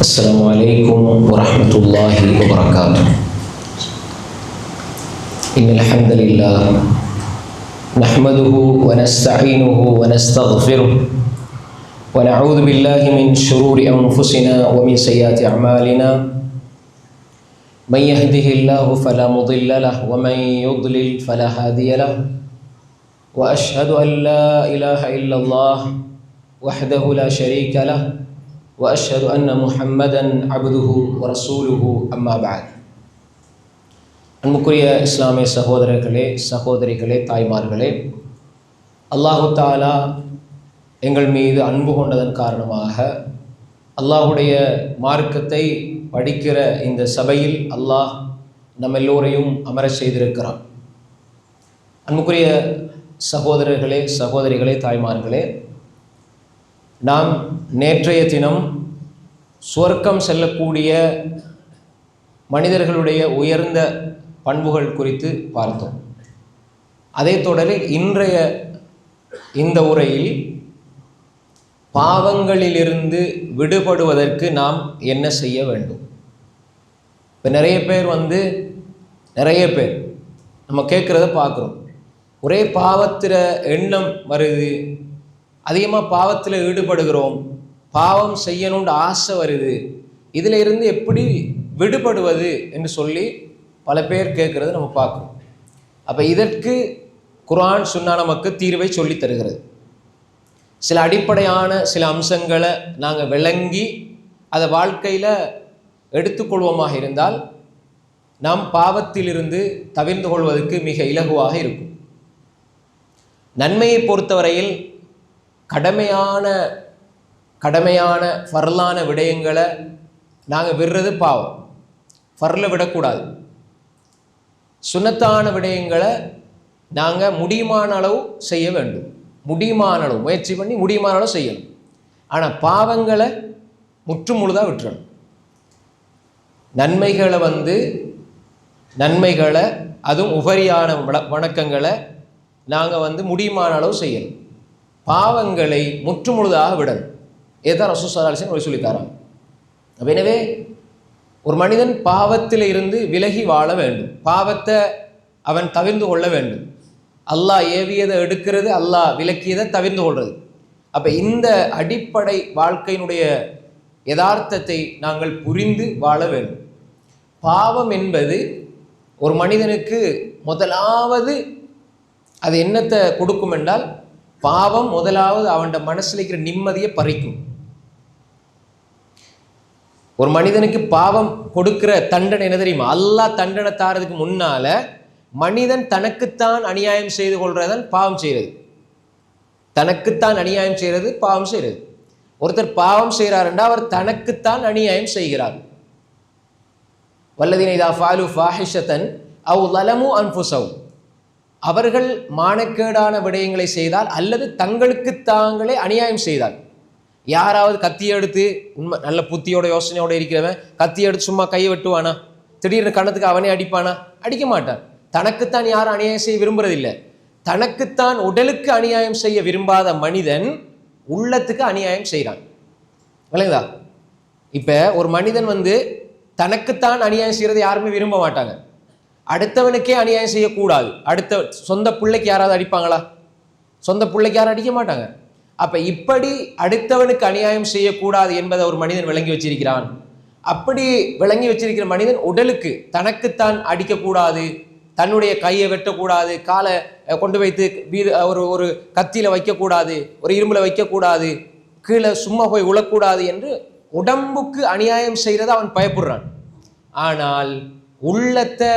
السلام عليكم ورحمة الله وبركاته. إن الحمد لله نحمده ونستعينه ونستغفره ونعوذ بالله من شرور أنفسنا ومن سيئات أعمالنا. من يهده الله فلا مضل له ومن يضلل فلا هادي له. وأشهد أن لا إله إلا الله وحده لا شريك له وأشهد أن محمدا عبده ورسوله أما بعد. அன்புக்குரிய இஸ்லாமிய சகோதரர்களே, சகோதரிகளே, தாய்மார்களே, அல்லாஹு தாலா எங்கள் மீது அன்பு கொண்டதன் காரணமாக அல்லாஹுடைய மார்க்கத்தை படிக்கிற இந்த சபையில் அல்லாஹ் நம் எல்லோரையும் அமர செய்திருக்கிறான். அன்புக்குரிய சகோதரர்களே, சகோதரிகளே, தாய்மார்களே, நாம் நேற்றைய தினம் சுவர்க்கம் செல்லக்கூடிய மனிதர்களுடைய உயர்ந்த பண்புகள் குறித்து பார்த்தோம். அதே தொடரில் இன்றைய இந்த உரையில் பாவங்களிலிருந்து விடுபடுவதற்கு நாம் என்ன செய்ய வேண்டும். இப்போ நிறைய பேர் நம்ம கேட்குறத பார்க்குறோம். ஒரே பாவத்தில் எண்ணம் வருது, அதிகமாக பாவத்தில் ஈடுபடுகிறோம், பாவம் செய்யணுன்ற ஆசை வருது, இதில் இருந்து எப்படி விடுபடுவது என்று சொல்லி பல பேர் கேட்குறத நம்ம பார்க்குறோம். அப்போ இதற்கு குர்ஆன் சுன்னா நமக்கு தீர்வை சொல்லி தருகிறது. சில அடிப்படையான சில அம்சங்களை நாங்கள் விளங்கி அதை வாழ்க்கையில் எடுத்துக்கொள்வோமாக இருந்தால் நாம் பாவத்திலிருந்து தவிர்ந்து கொள்வதற்கு மிக இலகுவாக இருக்கும். நன்மையை பொறுத்தவரையில் கடமையான ஃபர்லான விடயங்களை நாங்கள் விடுறது பாவம், ஃபர்ல விடக்கூடாது. சுன்னத்தான விடயங்களை நாங்கள் முடியுமான அளவு செய்ய வேண்டும், முடியுமான அளவு முயற்சி பண்ணி முடியுமான அளவு செய்யணும். ஆனால் பாவங்களை முற்று முழுதாக விட்டுறணும். நன்மைகளை அதுவும் உபரியான வணக்கங்களை நாங்கள் முடியுமான அளவு செய்யணும். பாவங்களை முற்று முழுதாக விடணும். இதுதான் ரசூல் ஸல்லல்லாஹு அலைஹி வஸல்லம் சொல்லித்தராங்க. எனவே ஒரு மனிதன் பாவத்தில் இருந்து விலகி வாழ வேண்டும், பாவத்தை அவன் தவிர்ந்து கொள்ள வேண்டும். அல்லாஹ் ஏவியதை எடுக்கிறது, அல்லாஹ் விலக்கியதை தவிர்ந்து கொள்வது. அப்போ இந்த அடிப்படை வாழ்க்கையினுடைய யதார்த்தத்தை நாங்கள் புரிந்து வாழ வேண்டும். பாவம் என்பது ஒரு மனிதனுக்கு முதலாவது அது என்னத்தை கொடுக்கும் என்றால், பாவம் முதலாவது அவன் மனசில் இருக்கிற நிம்மதியை பறிக்கும். ஒரு மனிதனுக்கு பாவம் கொடுக்கிற தண்டனை என்ன தெரியுமா? அல்லாஹ் தண்டனை தாரதுக்கு முன்னால மனிதன் தனக்குத்தான் அநியாயம் செய்து கொள்றதன் பாவம் செய்கிறது. தனக்குத்தான் அநியாயம் செய்கிறது பாவம் செய்கிறது. ஒருத்தர் பாவம் செய்கிறார் என்றால் அவர் தனக்குத்தான் அநியாயம் செய்கிறார். வல்லதீன இதா ஃபாலு ஃபாஹிஷத்தன் அவ் லலமு அன்ஃபுஸஹும், அவர்கள் மானக்கேடான விடயங்களை செய்தால் அல்லது தங்களுக்கு தாங்களே அநியாயம் செய்தால். யாராவது கத்தியை எடுத்து, உண்மை நல்ல புத்தியோட யோசனையோட இருக்கிறவன் கத்தியை எடுத்து சும்மா கையை வெட்டுவானா? திடீர்னு கணத்துக்கு அவனே அடிப்பானா? அடிக்க மாட்டான். தனக்குத்தான் யாரும் அநியாயம் செய்ய விரும்புறதில்லை. தனக்குத்தான் உடலுக்கு அநியாயம் செய்ய விரும்பாத மனிதன் உள்ளத்துக்கு அநியாயம் செய்கிறான். விளங்குதா? இப்போ ஒரு மனிதன் தனக்குத்தான் அநியாயம் செய்யறது யாருமே விரும்ப மாட்டாங்க. அடுத்தவனுக்கே அநியாயம் செய்யக்கூடாது. சொந்த பிள்ளைக்கு யாராவது அடிப்பாங்களா? சொந்த பிள்ளைக்கு யாரும் அடிக்க மாட்டாங்க. அப்ப இப்படி அடுத்தவனுக்கு அநியாயம் செய்யக்கூடாது என்பதை ஒரு மனிதன் விளங்கி வச்சிருக்கிறான். அப்படி விளங்கி வச்சிருக்கிற மனிதன் உடலுக்கு தனக்குத்தான் அடிக்கக்கூடாது, தன்னுடைய கையை வெட்டக்கூடாது, காலை கொண்டு வைத்து ஒரு கத்தியில வைக்கக்கூடாது, ஒரு இரும்புல வைக்கக்கூடாது, கீழே சும்மா போய் உழக்கூடாது என்று உடம்புக்கு அநியாயம் செய்யறத அவன் பயப்படுறான். ஆனால் உள்ளத்தை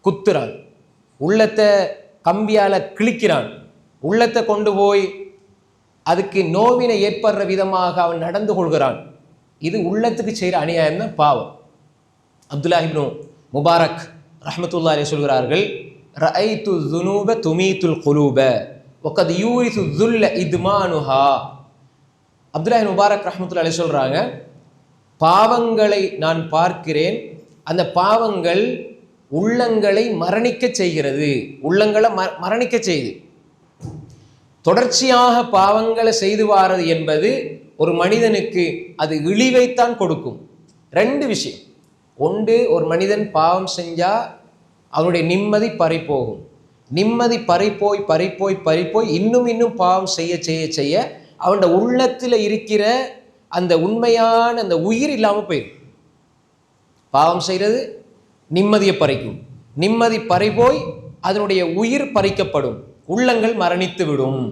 குத்துறான், உள்ளத்தை கம்பியால கிழிக்கிறான், உள்ளத்தை கொண்டு போய் அதுக்கு நோவினை ஏற்படுற விதமாக அவன் நடந்து கொள்கிறான். இது உள்ளத்துக்கு செய்கிற அநியாயம் தான் பாவம். அப்துல்லாஹ் இப்னு முபாரக் ரஹ்மத்துல்லாஹி அலைஹி சொல்கிறார்கள், ரஅய்து ذுனூப துமீதுல் குலூப வகத் யூரிது ذுல்ல இத்மானுஹா. அப்துல்லாஹ் இப்னு முபாரக் ரஹ்மத்துல்லாஹி அலைஹி சொல்றாங்க, பாவங்களை நான் பார்க்கிறேன், அந்த பாவங்கள் உள்ளங்களை மரணிக்க செய்கிறது, உள்ளங்களை மரணிக்க செய்து. தொடர்ச்சியாக பாவங்களை செய்து வாரது என்பது ஒரு மனிதனுக்கு அது இழிவைத்தான் கொடுக்கும். ரெண்டு விஷயம். ஒன்று, ஒரு மனிதன் பாவம் செஞ்சா அவனுடைய நிம்மதி பறிப்போகும். நிம்மதி பறிப்போய் இன்னும் பாவம் செய்ய செய்ய செய்ய அவனோட உள்ளத்தில் இருக்கிற அந்த உண்மையான அந்த உயிர் இல்லாமல் போயிடும். பாவம் செய்கிறது நிம்மதியை பறிக்கும். நிம்மதி பறிபோய் அதனுடைய உயிர் பறிக்கப்படும். உள்ளங்கள் மரணித்து விடும்.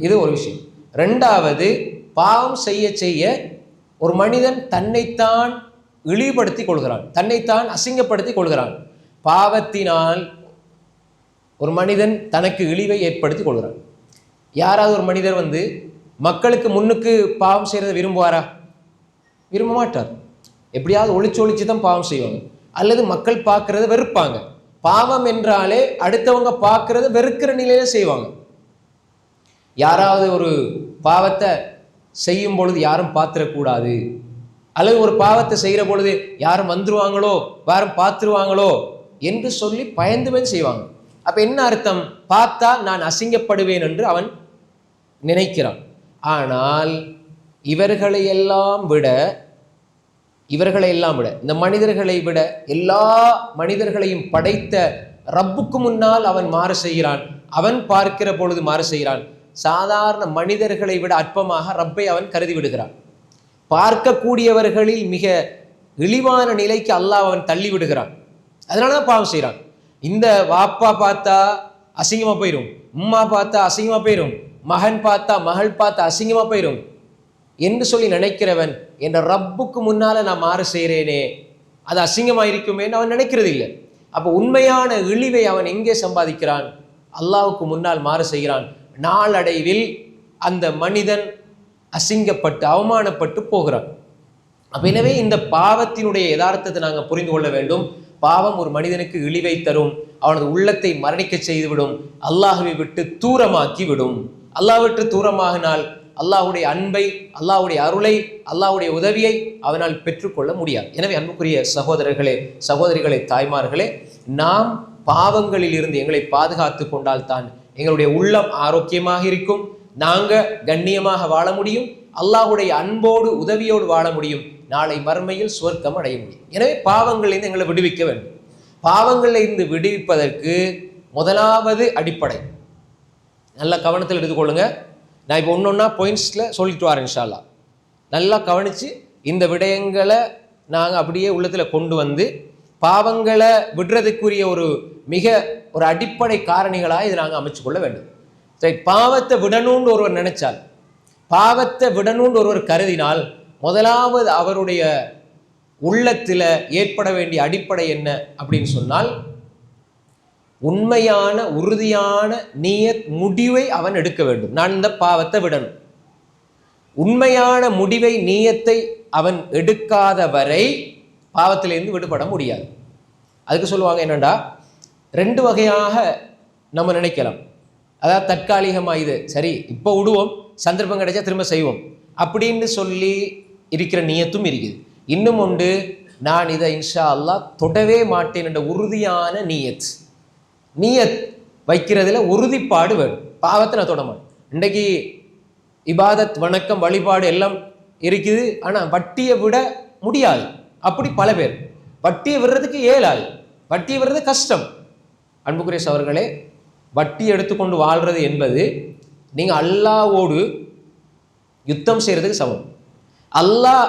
இது ஒரு விஷயம். ரெண்டாவது, பாவம் செய்ய செய்ய ஒரு மனிதன் தன்னைத்தான் இழிவுபடுத்தி கொள்கிறான், தன்னைத்தான் அசிங்கப்படுத்தி கொள்கிறான். பாவத்தினால் ஒரு மனிதன் தனக்கு இழிவை ஏற்படுத்தி கொள்கிறான். யாராவது ஒரு மனிதர் மக்களுக்கு முன்னுக்கு பாவம் செய்யறதை விரும்புவாரா? விரும்ப மாட்டார். எப்படியாவது ஒளிச்சு தான் பாவம் செய்வாங்க, அல்லது மக்கள் பார்க்கறத வெறுப்பாங்க. பாவம் என்றாலே அடுத்தவங்க பார்க்கறத வெறுக்கிற நிலையில செய்வாங்க. யாராவது ஒரு பாவத்தை செய்யும் பொழுது யாரும் பார்த்துடக்கூடாது, அல்லது ஒரு பாவத்தை செய்கிற பொழுது யாரும் வந்துருவாங்களோ, யாரும் பார்த்துருவாங்களோ என்று சொல்லி பயந்து செய்வாங்க. அப்ப என்ன அர்த்தம்? பார்த்தா நான் அசிங்கப்படுவேன் என்று அவன் நினைக்கிறான். ஆனால் இவர்களை எல்லாம் விட இந்த மனிதர்களை விட எல்லா மனிதர்களையும் படைத்த ரப்புக்கு முன்னால் அவன் மாறு செய்கிறான். அவன் பார்க்கிற பொழுது மாறு செய்கிறான். சாதாரண மனிதர்களை விட அற்பமாக ரப்பை அவன் கருதி விடுகிறான். பார்க்கக்கூடியவர்களில் மிக இழிவான நிலைக்கு அல்லாஹ் அவன் தள்ளி விடுகிறான். அதனாலதான் பாவம் செய்கிறான். இந்த வாப்பா பார்த்தா அசிங்கமா போயிடும், உம்மா பார்த்தா அசிங்கமா போயிடும், மகன் பார்த்தா மகள் பார்த்தா அசிங்கமா போயிடும் என்று சொல்லி நினைக்கிறவன் என்ற ரப்புக்கு முன்னால நான் மாறு செய்கிறேனே, அது அசிங்கமா இருக்குமேன்னு அவன் நினைக்கிறது இல்லை. அப்போ உண்மையான இழிவை அவன் எங்கே சம்பாதிக்கிறான்? அல்லாஹ்வுக்கு முன்னால் மாறு செய்கிறான். நாளடைவில் அந்த மனிதன் அசிங்கப்பட்டு அவமானப்பட்டு போகிறான். அப்ப எனவே இந்த பாவத்தினுடைய யதார்த்தத்தை நாங்கள் புரிந்து கொள்ள வேண்டும். பாவம் ஒரு மனிதனுக்கு இழிவை தரும், அவனது உள்ளத்தை மரணிக்க செய்துவிடும், அல்லாஹ்வை விட்டு தூரமாக்கி விடும். அல்லாஹ் விட்டு தூரமாகினால் அல்லாஹ்வுடைய அன்பை, அல்லாஹ்வுடைய அருளை, அல்லாஹ்வுடைய உதவியை அவனால் பெற்றுக்கொள்ள முடியாது. எனவே அன்புக்குரிய சகோதரர்களே, சகோதரிகளே, தாய்மார்களே, நாம் பாவங்களில் இருந்து எங்களை பாதுகாத்து கொண்டால்தான் எங்களுடைய உள்ளம் ஆரோக்கியமாக இருக்கும், நாங்கள் கண்ணியமாக வாழ முடியும், அல்லாஹ்வுடைய அன்போடு உதவியோடு வாழ முடியும், நாளை மறுமையில் சுவர்க்கம் அடைய முடியும். எனவே பாவங்களிலிருந்து எங்களை விடுவிக்க வேண்டும். பாவங்களிலிருந்து விடுவிப்பதற்கு முதலாவது அடிப்படை, நல்ல கவனத்தில் எடுத்துக்கொள்ளுங்க. நான் இப்போ ஒன்றொன்னா பாயிண்ட்ஸில் சொல்லிட்டு வரேன் இன்ஷா அல்லாஹ். நல்லா கவனித்து இந்த விடயங்களை நாங்கள் அப்படியே உள்ளத்தில் கொண்டு வந்து பாவங்களை விடுறதுக்குரிய ஒரு அடிப்படை காரணிகளாக இதை நாங்கள் அமைச்சு கொள்ள வேண்டும். சரி, பாவத்தை விடணும்னு ஒருவர் நினைச்சால், பாவத்தை விடணும்னு ஒருவர் கருதினால், முதலாவது அவருடைய உள்ளத்தில் ஏற்பட வேண்டிய அடிப்படை என்ன அப்படின்னு சொன்னால், உண்மையான உறுதியான நியத் முடிவை அவன் எடுக்க வேண்டும். நான் இந்த பாவத்தை விடணும். உண்மையான முடிவை நியத்தை அவன் எடுக்காத வரை பாவத்திலிருந்து விடுபட முடியாது. அதுக்கு சொல்லுவாங்க என்னண்டா, ரெண்டு வகையாக நம்ம நினைக்கலாம். அதாவது தற்காலிகமாக இது சரி இப்போ விடுவோம், சந்தர்ப்பம் கிடைச்சா திரும்ப செய்வோம் அப்படின்னு சொல்லி இருக்கிற நியத்தும் இருக்குது. இன்னும் உண்டு, நான் இதை இன்ஷா அல்லாஹ் தொடவே மாட்டேன் என்ற உறுதியான நியத் வைக்கிறதுல உறுதிப்பாடு வேணும். பாவத்தை நான் தொட மாட்டேன். இன்றைக்கு இபாதத், வணக்கம், வழிபாடு எல்லாம் இருக்குது, ஆனால் வட்டியை விட முடியாது. அப்படி பல பேர் வட்டியை விடுறதுக்கு இயலாது, வட்டியை விடுறது கஷ்டம். அன்புக்குரிய சகோதரர்களே, வட்டி எடுத்துக்கொண்டு வாழ்றது என்பது நீங்கள் அல்லாஹ்வோடு யுத்தம் செய்கிறதுக்கு சமம். அல்லாஹ்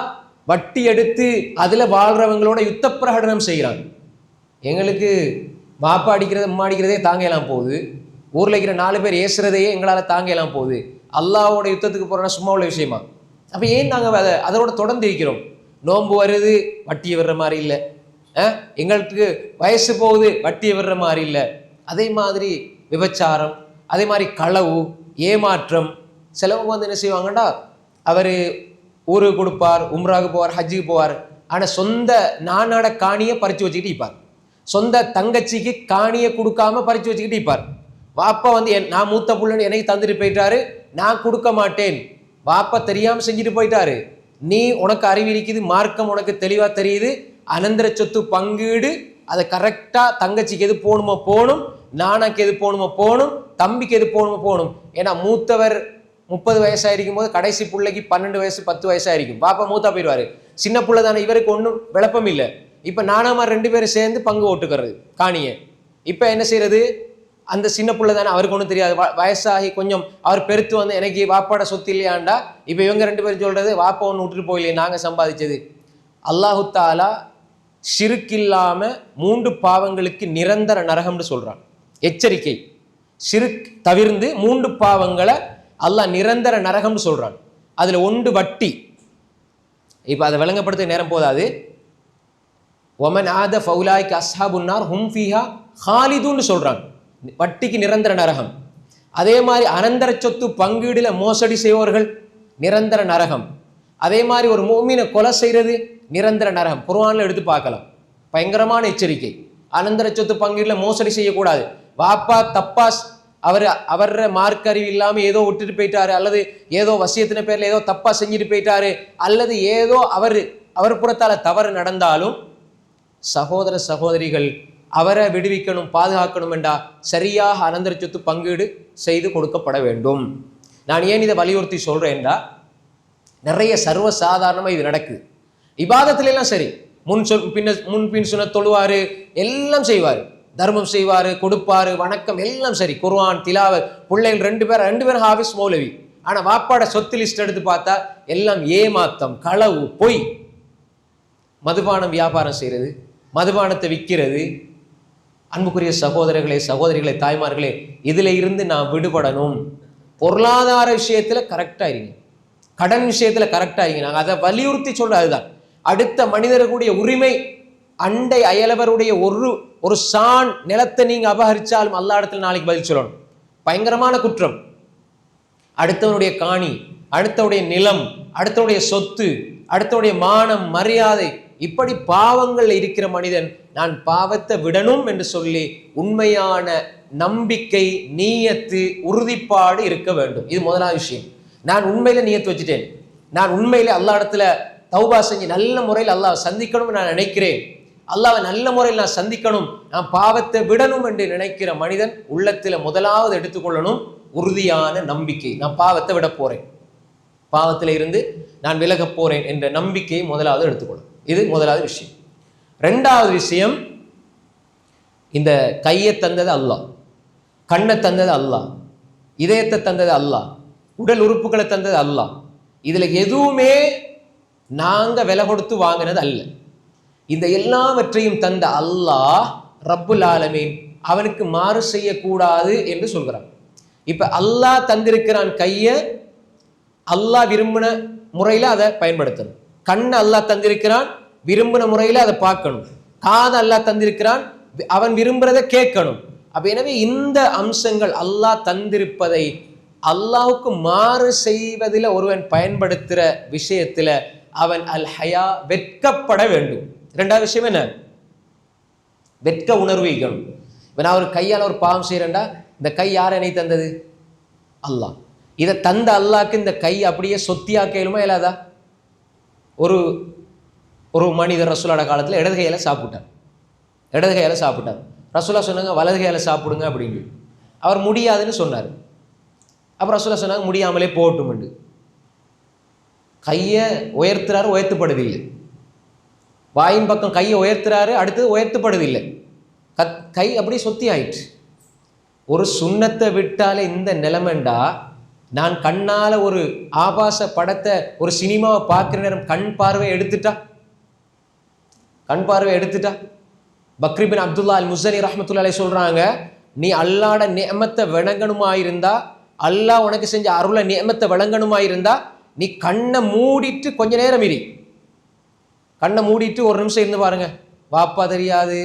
வட்டி எடுத்து அதில் வாழ்கிறவங்களோட யுத்த பிரகடனம் செய்கிறாங்க. எங்களுக்கு பாப்பா அடிக்கிறது, அம்மா அடிக்கிறதே தாங்கலாம் போகுது, ஊரில் இருக்கிற 4 பேர் ஏசுறதையே எங்களால் தாங்கலாம் போகுது, அல்லாஹ்வோட யுத்தத்துக்கு போகிறோன்னா சும்மா உள்ள விஷயமா? அப்போ ஏன் நாங்கள் அதோட தொடர்ந்து இருக்கிறோம்? நோன்பு வருது, வட்டியை விடுற மாதிரி இல்லை. எங்களுக்கு வயசு போகுது, வட்டியை விடுற மாதிரி இல்லை. அதே மாதிரி விபச்சாரம், அதே மாதிரி களவு, ஏமாற்றம். சிலவங்க என்ன செய்வாங்கண்டா, அவர் ஊருக்கு கொடுப்பார், உம்ராவுக்கு போவார், ஹஜ்ஜுக்கு போவார், ஆனால் சொந்த நானாட காணியை பறித்து வச்சுக்கிட்டு இருப்பார். சொந்த தங்கச்சிக்கு காணியை கொடுக்காம பறித்து வச்சுக்கிட்டு இருப்பார். வாப்பா நான் மூத்த புள்ளன்னு எனக்கு தந்துட்டு போயிட்டாரு, நான் கொடுக்க மாட்டேன். வாப்பா தெரியாமல் செஞ்சுட்டு போயிட்டாரு. நீ உனக்கு அறிவு இருக்குது, மார்க்கம் உனக்கு தெளிவாக தெரியுது, அனந்தர சொத்து பங்கீடு அதை கரெக்டாக தங்கச்சிக்கு எது போகணுமோ போகணும், நானாக்கு எது போகணுமோ போகணும், தம்பிக்கு எது போகணுமோ போகணும். ஏன்னா மூத்தவர் 30 வயசாயிருக்கும் போது கடைசி பிள்ளைக்கு 12 வயசு 10 வயசாயிருக்கும். பாப்பா மூத்தா போயிடுவாரு. சின்ன பிள்ளை தானே, இவருக்கு ஒன்றும் விளப்பம் இல்லை. இப்போ நானாமா 2 பேரும் சேர்ந்து பங்கு ஓட்டுக்கிறது காணியை. இப்போ என்ன செய்யறது, அந்த சின்ன பிள்ளை தானே, அவருக்கு ஒன்றும் தெரியாது. வயசாகி கொஞ்சம் அவர் பெருத்து வந்து எனக்கு வாப்பாட சொத்து இல்லையாண்டா, இப்போ இவங்க 2 பேரும் சொல்றது வாப்பா ஒன்று விட்டுட்டு போயில்லையே நாங்கள் சம்பாதிச்சது. அல்லாஹு தாலா ஷிர்க் இல்லாம 3 பாவங்களுக்கு நிரந்தர நரகம்னு சொல்றான். எச்சரிக்கை, ஷிர்க் தவிர்ந்து 3 பாவங்களை அல்லாஹ் நிரந்தர நரகம்னு சொல்றான். அதுல 1 வட்டி. இப்போ அதை விளங்கப்படுத்த நேரம் போதாது. ஒமன் ஆத ஃபவுலாய்க்கு அஸ்ஹாபுன்னார் ஹும் ஃபீஹா ஹாலிதுன்னு சொல்றான். வட்டிக்கு நிரந்தர நரகம். அதே மாதிரி அனந்தர சொத்து பங்கீடுல மோசடி செய்வர்கள் நிரந்தர நரகம். அதே மாதிரி ஒரு முஃமினை கொலை செய்யறது நிரந்தர நரகம். குர்ஆன்ல எடுத்து பார்க்கலாம். பயங்கரமான எச்சரிக்கை. அனந்தர சொத்து பங்கீடுல மோசடி செய்யக்கூடாது. வாப்பா தப்பாஸ் அவர் மார்க் அறிவு இல்லாம ஏதோ விட்டுட்டு போயிட்டாரு, அல்லது ஏதோ வசியத்தின பேர்ல ஏதோ தப்பா செஞ்சுட்டு போயிட்டாரு, அல்லது ஏதோ அவர் புறத்தால தவறு நடந்தாலும் சகோதர சகோதரிகள் அவரை விடுவிக்கணும், பாதுகாக்கணும் என்றா சரியாக அனந்தர சொத்து பங்கீடு செய்து கொடுக்கப்பட வேண்டும். நான் ஏன் இதை வலியுறுத்தி சொல்றேன்டா, நிறைய சர்வசாதாரணமா இது நடக்குது. இபாதத்துல எல்லாம் சரி, முன்பின் சொன்ன தொழுவாரு, எல்லாம் செய்வாரு, தர்மம் செய்வாரு, கொடுப்பாரு, வணக்கம் எல்லாம் சரி, குர்ஆன் திலாவத், பிள்ளைகள் 2 பேரும் ஹாஃபிஸ் மௌலவி. ஆனா வாப்பாட சொத்து லிஸ்ட் எடுத்து பார்த்தா எல்லாம் ஏமாத்தம், களவு, பொய். மதுபானம் வியாபாரம் செய்யறது, மதுபானத்தை விற்கிறது. அன்புக்குரிய சகோதரர்களே, சகோதரிகளே, தாய்மார்களே, இதுல இருந்து நான் விடுபடணும். பொருளாதார விஷயத்துல கரெக்டா இருங்க, கடன் விஷயத்துல கரெக்டா இருங்க. நாங்கள் அதை வலியுறுத்தி சொல்ற அதுதான். அடுத்த மனிதர்களுடைய உரிமை, அண்டை அயலவருடைய ஒரு சான் நிலத்தை நீங்க அபகரிச்சாலும் அல்லாஹ் இடத்துல நாளைக்கு பதில் சொல்லணும். பயங்கரமான குற்றம். அடுத்தவனுடைய காணி, அடுத்தவனுடைய நிலம், அடுத்தவனுடைய சொத்து, அடுத்தவனுடைய மானம், மரியாதை, இப்படி பாவங்கள் இருக்கிற மனிதன் நான் பாவத்தை விடணும் என்று சொல்லி உண்மையான நம்பிக்கை, நீயத்து, உறுதிப்பாடு இருக்க வேண்டும். இது முதலாவது விஷயம். நான் உண்மையில நீயத்து வச்சுட்டேன், நான் உண்மையில அல்லாஹ் இடத்துல தௌபா செஞ்சு நல்ல முறையில் அல்லாஹ் சந்திக்கணும் நான் நினைக்கிறேன், அல்லாஹ்வை நல்ல முறையில் நான் சந்திக்கணும், நான் பாவத்தை விடணும் என்று நினைக்கிற மனிதன் உள்ளத்துல முதலாவது எடுத்துக்கொள்ளணும் உறுதியான நம்பிக்கை. நான் பாவத்தை விட போறேன், பாவத்தில் இருந்து நான் விலக போறேன் என்ற நம்பிக்கையை முதலாவது எடுத்துக்கொள்ளும். இது முதலாவது விஷயம். 2வது விஷயம், இந்த கையை தந்தது அல்லாஹ், கண்ணை தந்தது அல்லாஹ், இதயத்தை தந்தது அல்லாஹ், உடல் உறுப்புகளை தந்தது அல்லாஹ். இதுல எதுவுமே நாங்க விலை கொடுத்து வாங்கினது அல்ல. இந்த எல்லாவற்றையும் தந்த அல்லாஹ் ரப்புல் ஆலமீன் அவனுக்கு மாறு செய்யக்கூடாது என்று சொல்கிறான். இப்ப அல்லாஹ் தந்திருக்கிறான் கையை, அல்லாஹ் விரும்பின முறையில அதை பயன்படுத்தணும். கண்ணை அல்லாஹ் தந்திருக்கிறான், விரும்பின முறையில அதை பார்க்கணும். காது அல்லாஹ் தந்திருக்கிறான், அவன் விரும்புறதை கேட்கணும். அப்ப எனவே இந்த அம்சங்கள் அல்லாஹ் தந்திருப்பதை அல்லாஹுக்கு மாறு செய்வதில் ஒருவன் பயன்படுத்துற விஷயத்துல அவன் அல் ஹயா வெட்கப்பட வேண்டும். 2வது விஷயம் என்ன, வெட்க உணர்வு. இப்ப நான் ஒரு கையால் ஒரு பாவம் செய்யறேன்டா, இந்த கை யார் என்னை தந்தது? அல்லாஹ். இதை தந்த அல்லாஹ்க்கு இந்த கை அப்படியே சொத்தியாக்க இயலுமா இயலாதா? ஒரு மனிதர் ரசூலோட காலத்தில் இடது கையால் சாப்பிட்டார், இடது கையால் சாப்பிட்டார். ரசூலா சொன்னாங்க வலது கையால் சாப்பிடுங்க அப்படின்னு. அவர் முடியாதுன்னு சொன்னார். அப்புறம் ரசூலா சொன்னாங்க முடியாமலே போகட்டும். கையை உயர்த்துறாரு, உயர்த்தப்படுதில்லை. வாயின் பக்கம் கையை உயர்த்துறாரு, அடுத்தது உயர்த்தப்படுதில்லை. கை அப்படியே சொத்தி ஆயிடுச்சு. ஒரு சுண்ணத்தை விட்டாலே இந்த நிலைமைண்டா, நான் கண்ணால ஒரு ஆபாச படத்தை, ஒரு சினிமாவை பார்க்குற நேரம் கண் பார்வை எடுத்துட்டா, பக்ரி பின் அப்துல்லா அல் முஸனி ரஹ்மத்துல்லாஹி அலைஹி சொல்றாங்க, நீ அல்லாஹ்ட நிஅமத்தை விளங்கணுமாயிருந்தா, அல்லாஹ் உனக்கு செஞ்ச அருள நிஅமத்தை விளங்கணுமாயிருந்தா, நீ கண்ணை மூடிட்டு கொஞ்ச நேரம் இரு. கண்ணை மூடிட்டு ஒரு நிமிஷம் இருந்து பாருங்க. வாப்பா தெரியாது,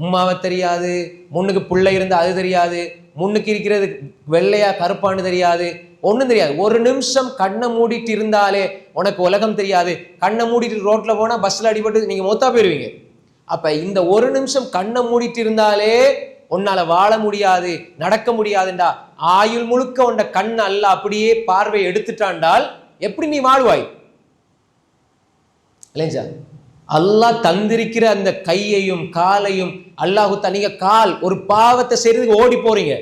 உம்மாவை தெரியாது, முன்னுக்கு பிள்ளை இருந்தா அது தெரியாது, முன்னுக்கு இருக்கிறது வெள்ளையா கருப்பான்னு தெரியாது, ஒன்றும் தெரியாது. ஒரு நிமிஷம் கண்ணை மூடிட்டு இருந்தாலே உனக்கு உலகம் தெரியாது. கண்ணை மூடிட்டு ரோட்ல போனா பஸ்ல அடிபட்டு நீங்க மொத்தா போயிருவீங்க. அப்ப இந்த ஒரு நிமிஷம் கண்ணை மூடிட்டு இருந்தாலே உன்னால வாழ முடியாது, நடக்க முடியாதுண்டா. ஆயுள் முழுக்க உண்ட கண் அல்ல அப்படியே பார்வை எடுத்துட்டாண்டால் எப்படி நீ வாழ்வாய்? இல்லைஞ்சா? அல்லாஹ் தந்திருக்கிற அந்த கையையும் காலையும் அல்லாஹு நீங்க கால் ஒரு பாவத்தை செய்யறதுக்கு ஓடி போறீங்க,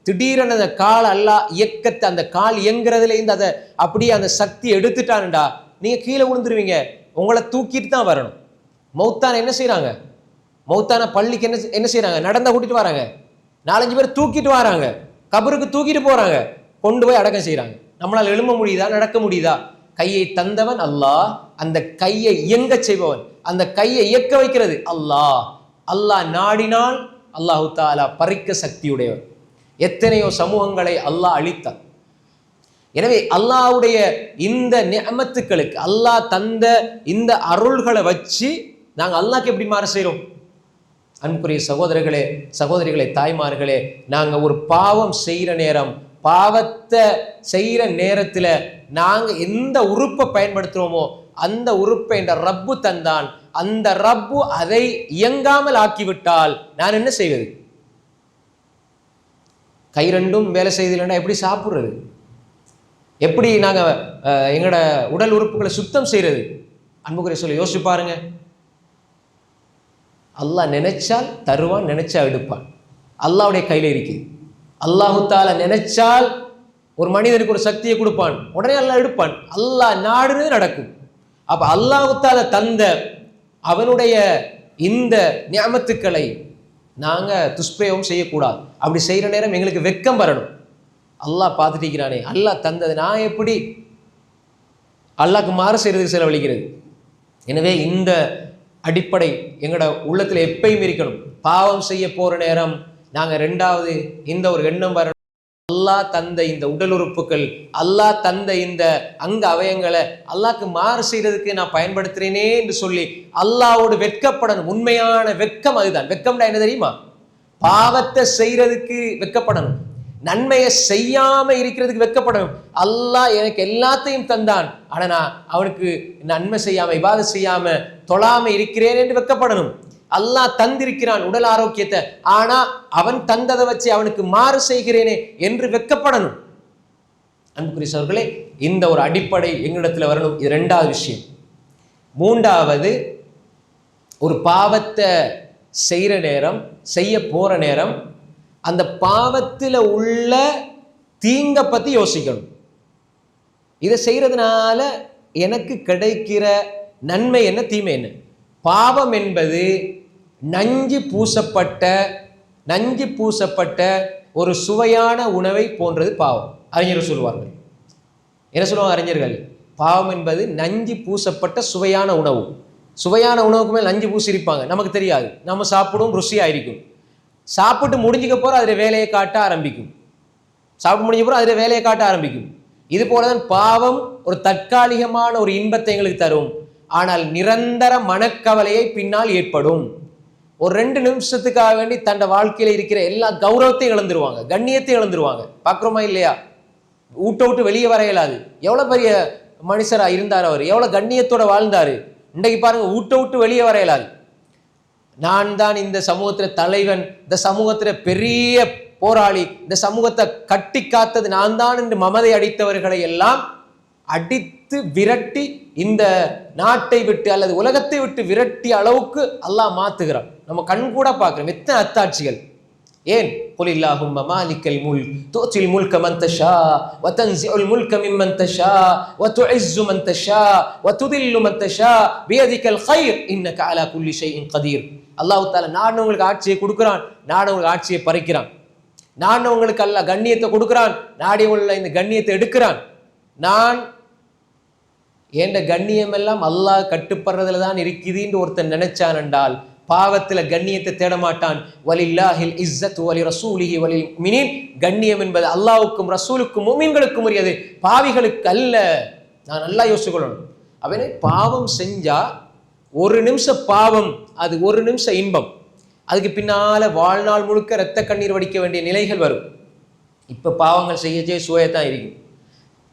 திடீரென அந்த கால் அல்லாஹ் இயக்கத்தை, அந்த கால் இயங்குறதுல இருந்து அதை அப்படியே அந்த சக்தி எடுத்துட்டான்டா, நீங்க கீழே விழுந்துருவீங்க. உங்களை தூக்கிட்டு தான் வரணும். மௌத்தான என்ன செய்யறாங்க? மௌத்தான பள்ளிக்கு என்ன செய்யறாங்க? நடந்த கூட்டிட்டு வராங்க. 4-5 பேர் தூக்கிட்டு வராங்க, கபருக்கு தூக்கிட்டு போறாங்க, கொண்டு போய் அடக்கம் செய்யறாங்க. நம்மளால் எழும்ப முடியுதா? நடக்க முடியுதா? கையை தந்தவன் அல்லாஹ், அந்த கையை இயங்க செய்பவன், அந்த கையை இயக்க வைக்கிறது அல்லாஹ். அல்லாஹ் நாடினால் அல்லாஹு தாலா பறிக்க சக்தியுடையவர். எத்தனையோ சமூகங்களை அல்லாஹ் அழித்தார். எனவே அல்லாஹ்வுடைய இந்த நிஅமத்துக்களுக்கு, அல்லாஹ் தந்த இந்த அருள்களை வச்சு நாங்கள் அல்லாஹ்க்கு எப்படி மாற செய்கிறோம்? அன்புக்குரிய சகோதரர்களே, சகோதரிகளே, தாய்மார்களே, நாங்கள் ஒரு பாவம் செய்கிற நேரம், பாவத்தை செய்கிற நேரத்தில் நாங்கள் எந்த உறுப்பை பயன்படுத்துகிறோமோ அந்த உறுப்பை என்ற ரப்பு தந்தான். அந்த ரப்பு அதை இயங்காமல் ஆக்கிவிட்டால் நான் என்ன செய்வது? கை ரெண்டும் வேலை செய்யலைன்னா எப்படி சாப்பிட்றது? எப்படி நாங்கள் எங்களோட உடல் உறுப்புகளை சுத்தம் செய்கிறது? அன்புக்குரிய சொல்லி யோசிச்சு பாருங்க. அல்லாஹ் நினைச்சால் தருவான், நினைச்சா எடுப்பான். அல்லாஹ்வுடைய கையில் இருக்குது. அல்லாஹு தாலா நினைச்சால் ஒரு மனிதனுக்கு ஒரு சக்தியை கொடுப்பான், உடனே அல்லாஹ் எடுப்பான். அல்லாஹ் நாடுன்னு நடக்கும். அப்ப அல்லாஹு தாலா தந்த அவனுடைய இந்த நியமத்துக்களை நாங்க துஷ்பிரயோகம் செய்யக்கூடாது. அப்படி செய்யற நேரம் எங்களுக்கு வெட்கம் வரணும். அல்லாஹ் பார்த்துட்டு இருக்கிறானே, அல்லாஹ் தந்தது நான் எப்படி அல்லாஹ்க்கு மாறு செய்யறதுக்கு செலவழிக்கிறது? எனவே இந்த அடிப்படை எங்களோட உள்ளத்துல எப்பயும் இருக்கணும். பாவம் செய்ய போற நேரம் நாங்க ரெண்டாவது இந்த ஒரு எண்ணம் வரணும், அல்லாஹ் தந்த இந்த உடல் உறுப்புகள், அல்லாஹ் தந்த இந்த அங்க அவயங்களை அல்லாஹ்க்கு மாறு செய்யறதுக்கு நான் பயன்படுத்துறேனே என்று சொல்லி அல்லாஹ்வோடு வெட்கப்படணும். உண்மையான வெட்கம் அதுதான். வெட்கம்னா என்ன தெரியுமா? பாவத்தை செய்யறதுக்கு வெட்கப்படணும், நன்மையை செய்யாம இருக்கிறதுக்கு வெட்கப்படணும். அல்லாஹ் எனக்கு எல்லாத்தையும் தந்தான், ஆனா நான் அவனுக்கு நன்மை செய்யாம, இபாதத் செய்யாம, தொழாம இருக்கிறேன் என்று வெட்கப்படணும். அல்லாஹ் தந்திருக்கிறான் உடல் ஆரோக்கியத்தை, ஆனா அவன் தந்ததை வச்சு அவனுக்கு மாறு செய்கிறேனே என்று வெட்கப்படணும். அன்புக்குரியவர்களே, இந்த ஒரு அடிப்படை எங்களிடத்துல வரணும். இது ரெண்டாவது விஷயம். மூன்றாவது, ஒரு பாவத்தை செய்யற நேரம், செய்ய போற நேரம், அந்த பாவத்தில் உள்ள தீங்கை பத்தி யோசிக்கணும். இதை செய்யறதுனால எனக்கு கிடைக்கிற நன்மை என்ன, தீமை என்ன? பாவம் என்பது நஞ்சு பூசப்பட்ட ஒரு சுவையான உணவை போன்றது பாவம். அறிஞர்கள் சொல்வார்கள். என்ன சொல்லுவாங்க அறிஞர்கள்? பாவம் என்பது நஞ்சு பூசப்பட்ட சுவையான உணவு. சுவையான உணவுக்கு மேல் நஞ்சு பூசிருப்பாங்க, நமக்கு தெரியாது, நம்ம சாப்பிடும், ருசியா இருக்கும். சாப்பிட்டு முடிஞ்சுக்க போற அதில் வேலையை காட்ட ஆரம்பிக்கும். சாப்பிட்டு முடிஞ்ச போற அதில் வேலையை காட்ட ஆரம்பிக்கும். இது போலதான் பாவம் ஒரு தற்காலிகமான ஒரு இன்பத்தை எங்களுக்கு தரும், ஆனால் நிரந்தர மனக்கவலையை பின்னால் ஏற்படும். ஒரு 2 நிமிஷத்துக்காக வேண்டி தன் வாழ்க்கையில இருக்கிற எல்லா கௌரவத்தையும் இழந்துருவாங்க, கண்ணியத்தையும் இழந்துருவாங்க. பார்க்குறோமா இல்லையா? விட்டு வெளியே வர இயலாது. எவ்வளவு பெரிய மனுஷரா இருந்தார் அவர், எவ்வளவு கண்ணியத்தோட வாழ்ந்தாரு. இன்றைக்கு பாருங்க, விட்டு வெளியே வர இயலாது. நான் தான் இந்த சமூகத்துல தலைவன், இந்த சமூகத்துல பெரிய போராளி, இந்த சமூகத்தை கட்டி காத்தது நான் தான் என்று மமதை அடித்தவர்களை எல்லாம் அடித்து விரட்டி இந்த நாட்டை விட்டு அல்லது உலகத்தை விட்டு விரட்டிய அளவுக்கு அல்லாஹ் மாத்துகிறான். நம்ம கண் கூட பார்க்கிறோம் எத்தனை அத்தாட்சிகள். ஏன்? குல் இல்லாஹும்ம மாலிக்கல் முல்க் துஅத்தில் முல்க மன் தஷா வ தன்ஸிஉல் முல்க மிம்மன் தஷா வ துஇஸ்ஸு மன் தஷா வ துதில்லு மன் தஷா பியதிகல் கைர் இன்னக அலா குல்லி ஷைஇன் கதீர். அல்லாஹ் தஆலா நானவங்களுக்கு ஆட்சியை கொடுக்கிறான், நானவங்களுக்கு ஆட்சியை பறிக்கிறான். நானவங்களுக்கு அல்லாஹ் கண்ணியத்தை கொடுக்கிறான், நாடியவங்கள இந்த கண்ணியத்தை எடுக்கிறான். நான் ஏண்ட கண்ணியம் எல்லாம் அல்லாஹ் கட்டுப்படுறதுல தான் இருக்குதுன்னு ஒருத்தன் நினைச்சான் என்றால் பாவத்துல கண்ணியத்தை தேட மாட்டான். வலில்லாஹில் இஸ்ஸத்து வலி ரசூலிஹி வலில் முஃமினீன். கண்ணியம் என்பது அல்லாஹ்வுக்கும் ரசூலுக்கும் முஃமின்களுக்கும் உரியது, பாவிகளுக்கு அல்ல. நான் நல்லா யோசிக்கொள்ளணும். அவனே பாவம் செஞ்சா ஒரு நிமிஷம் பாவம், அது ஒரு நிமிஷம் இன்பம், அதுக்கு பின்னால வாழ்நாள் முழுக்க இரத்த கண்ணீர் வடிக்க வேண்டிய நிலைகள் வரும். இப்ப பாவங்கள் செய்ய சுவையத்தான் இருக்கும்.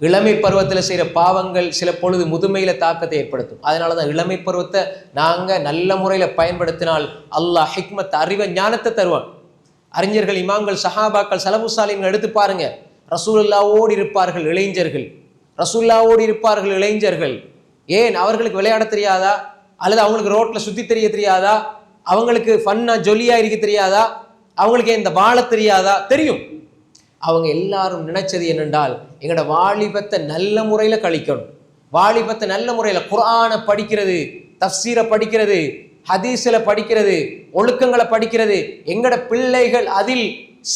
இளமை பருவத்தில் செய்கிற பாவங்கள் சில பொழுது முதுமையில தாக்கத்தை ஏற்படுத்தும். அதனாலதான் இளமை பருவத்தை நாங்க நல்ல முறையில பயன்படுத்தினால் அல்லாஹ் ஹிக்மத், அறிவை, ஞானத்தை தருவான். அறிஞர்கள், இமாம்கள், சஹாபாக்கள், சலபுசாலின்கள் எடுத்து பாருங்க. ரசூலுல்லாவோடு இருப்பார்கள் இளைஞர்கள், ரசூலுல்லாவோடு இருப்பார்கள் இளைஞர்கள். ஏன்? அவர்களுக்கு விளையாட தெரியாதா? அல்லது அவங்களுக்கு ரோட்ல சுத்தி தெரிய தெரியாதா? அவங்களுக்கு ஃபன்னா ஜொலியா இருக்க தெரியாதா? அவங்களுக்கு இந்த வாழ தெரியாதா? தெரியும். அவங்க எல்லாரும் நினைச்சது என்னென்றால் எங்களோட வாலிபத்தை நல்ல முறையில கழிக்கணும், வாலிபத்தை நல்ல முறையில குர்ஆனை படிக்கிறது, தஃப்சீரை படிக்கிறது, ஹதீஸ்ல படிக்கிறது, ஒழுக்கங்களை படிக்கிறது, எங்கட பிள்ளைகள் அதில்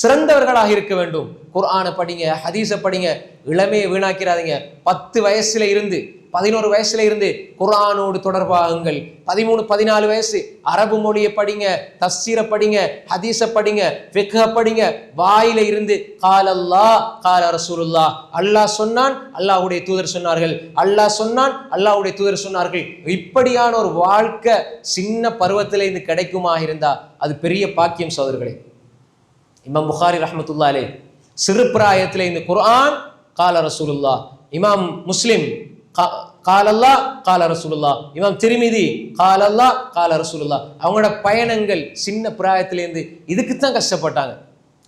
சிறந்தவர்களாக இருக்க வேண்டும். குர்ஆனை படிங்க, ஹதீஸை படிங்க, இளமையை வீணாக்கிறாதீங்க. 10 வயசுல இருந்து 11 வயசுல இருந்து குர்ஆனோடு தொடர்பாகுங்கள். 13 14 வயசு அரபு மொழியை படிங்க, தஃப்சீரை படிங்க, ஹதீஸை படிங்க, ஃபிக்ஹ படிங்க. வாயில இருந்து கால அல்லாஹ் கால ரசூலுல்லாஹ், அல்லாஹ் சொன்னான், அல்லாஹ்வுடைய தூதர் சொன்னார்கள், அல்லாஹ் சொன்னான், அல்லாஹ்வுடைய தூதர் சொன்னார்கள். இப்படியான ஒரு வாழ்க்கை சின்ன பருவத்தில இருந்து கிடைக்குமா இருந்தா அது பெரிய பாக்கியம் சகோதரர்களே. இமாம் புகாரி ரஹ்மத்துல்லாஹி அலைஹி சிறு பிராயத்தில் இந்த குர்ஆன் கால ரசூலுல்லாஹ், இமாம் முஸ்லிம் கால அல்லாஹ் கால ரசூலுல்லாஹ், இமாம் திர்மிதி கால அல்லாஹ் கால ரசூலுல்லாஹ். அவங்களோட பயணங்கள் சின்ன பிராயத்திலேருந்து இதுக்குத்தான் கஷ்டப்பட்டாங்க.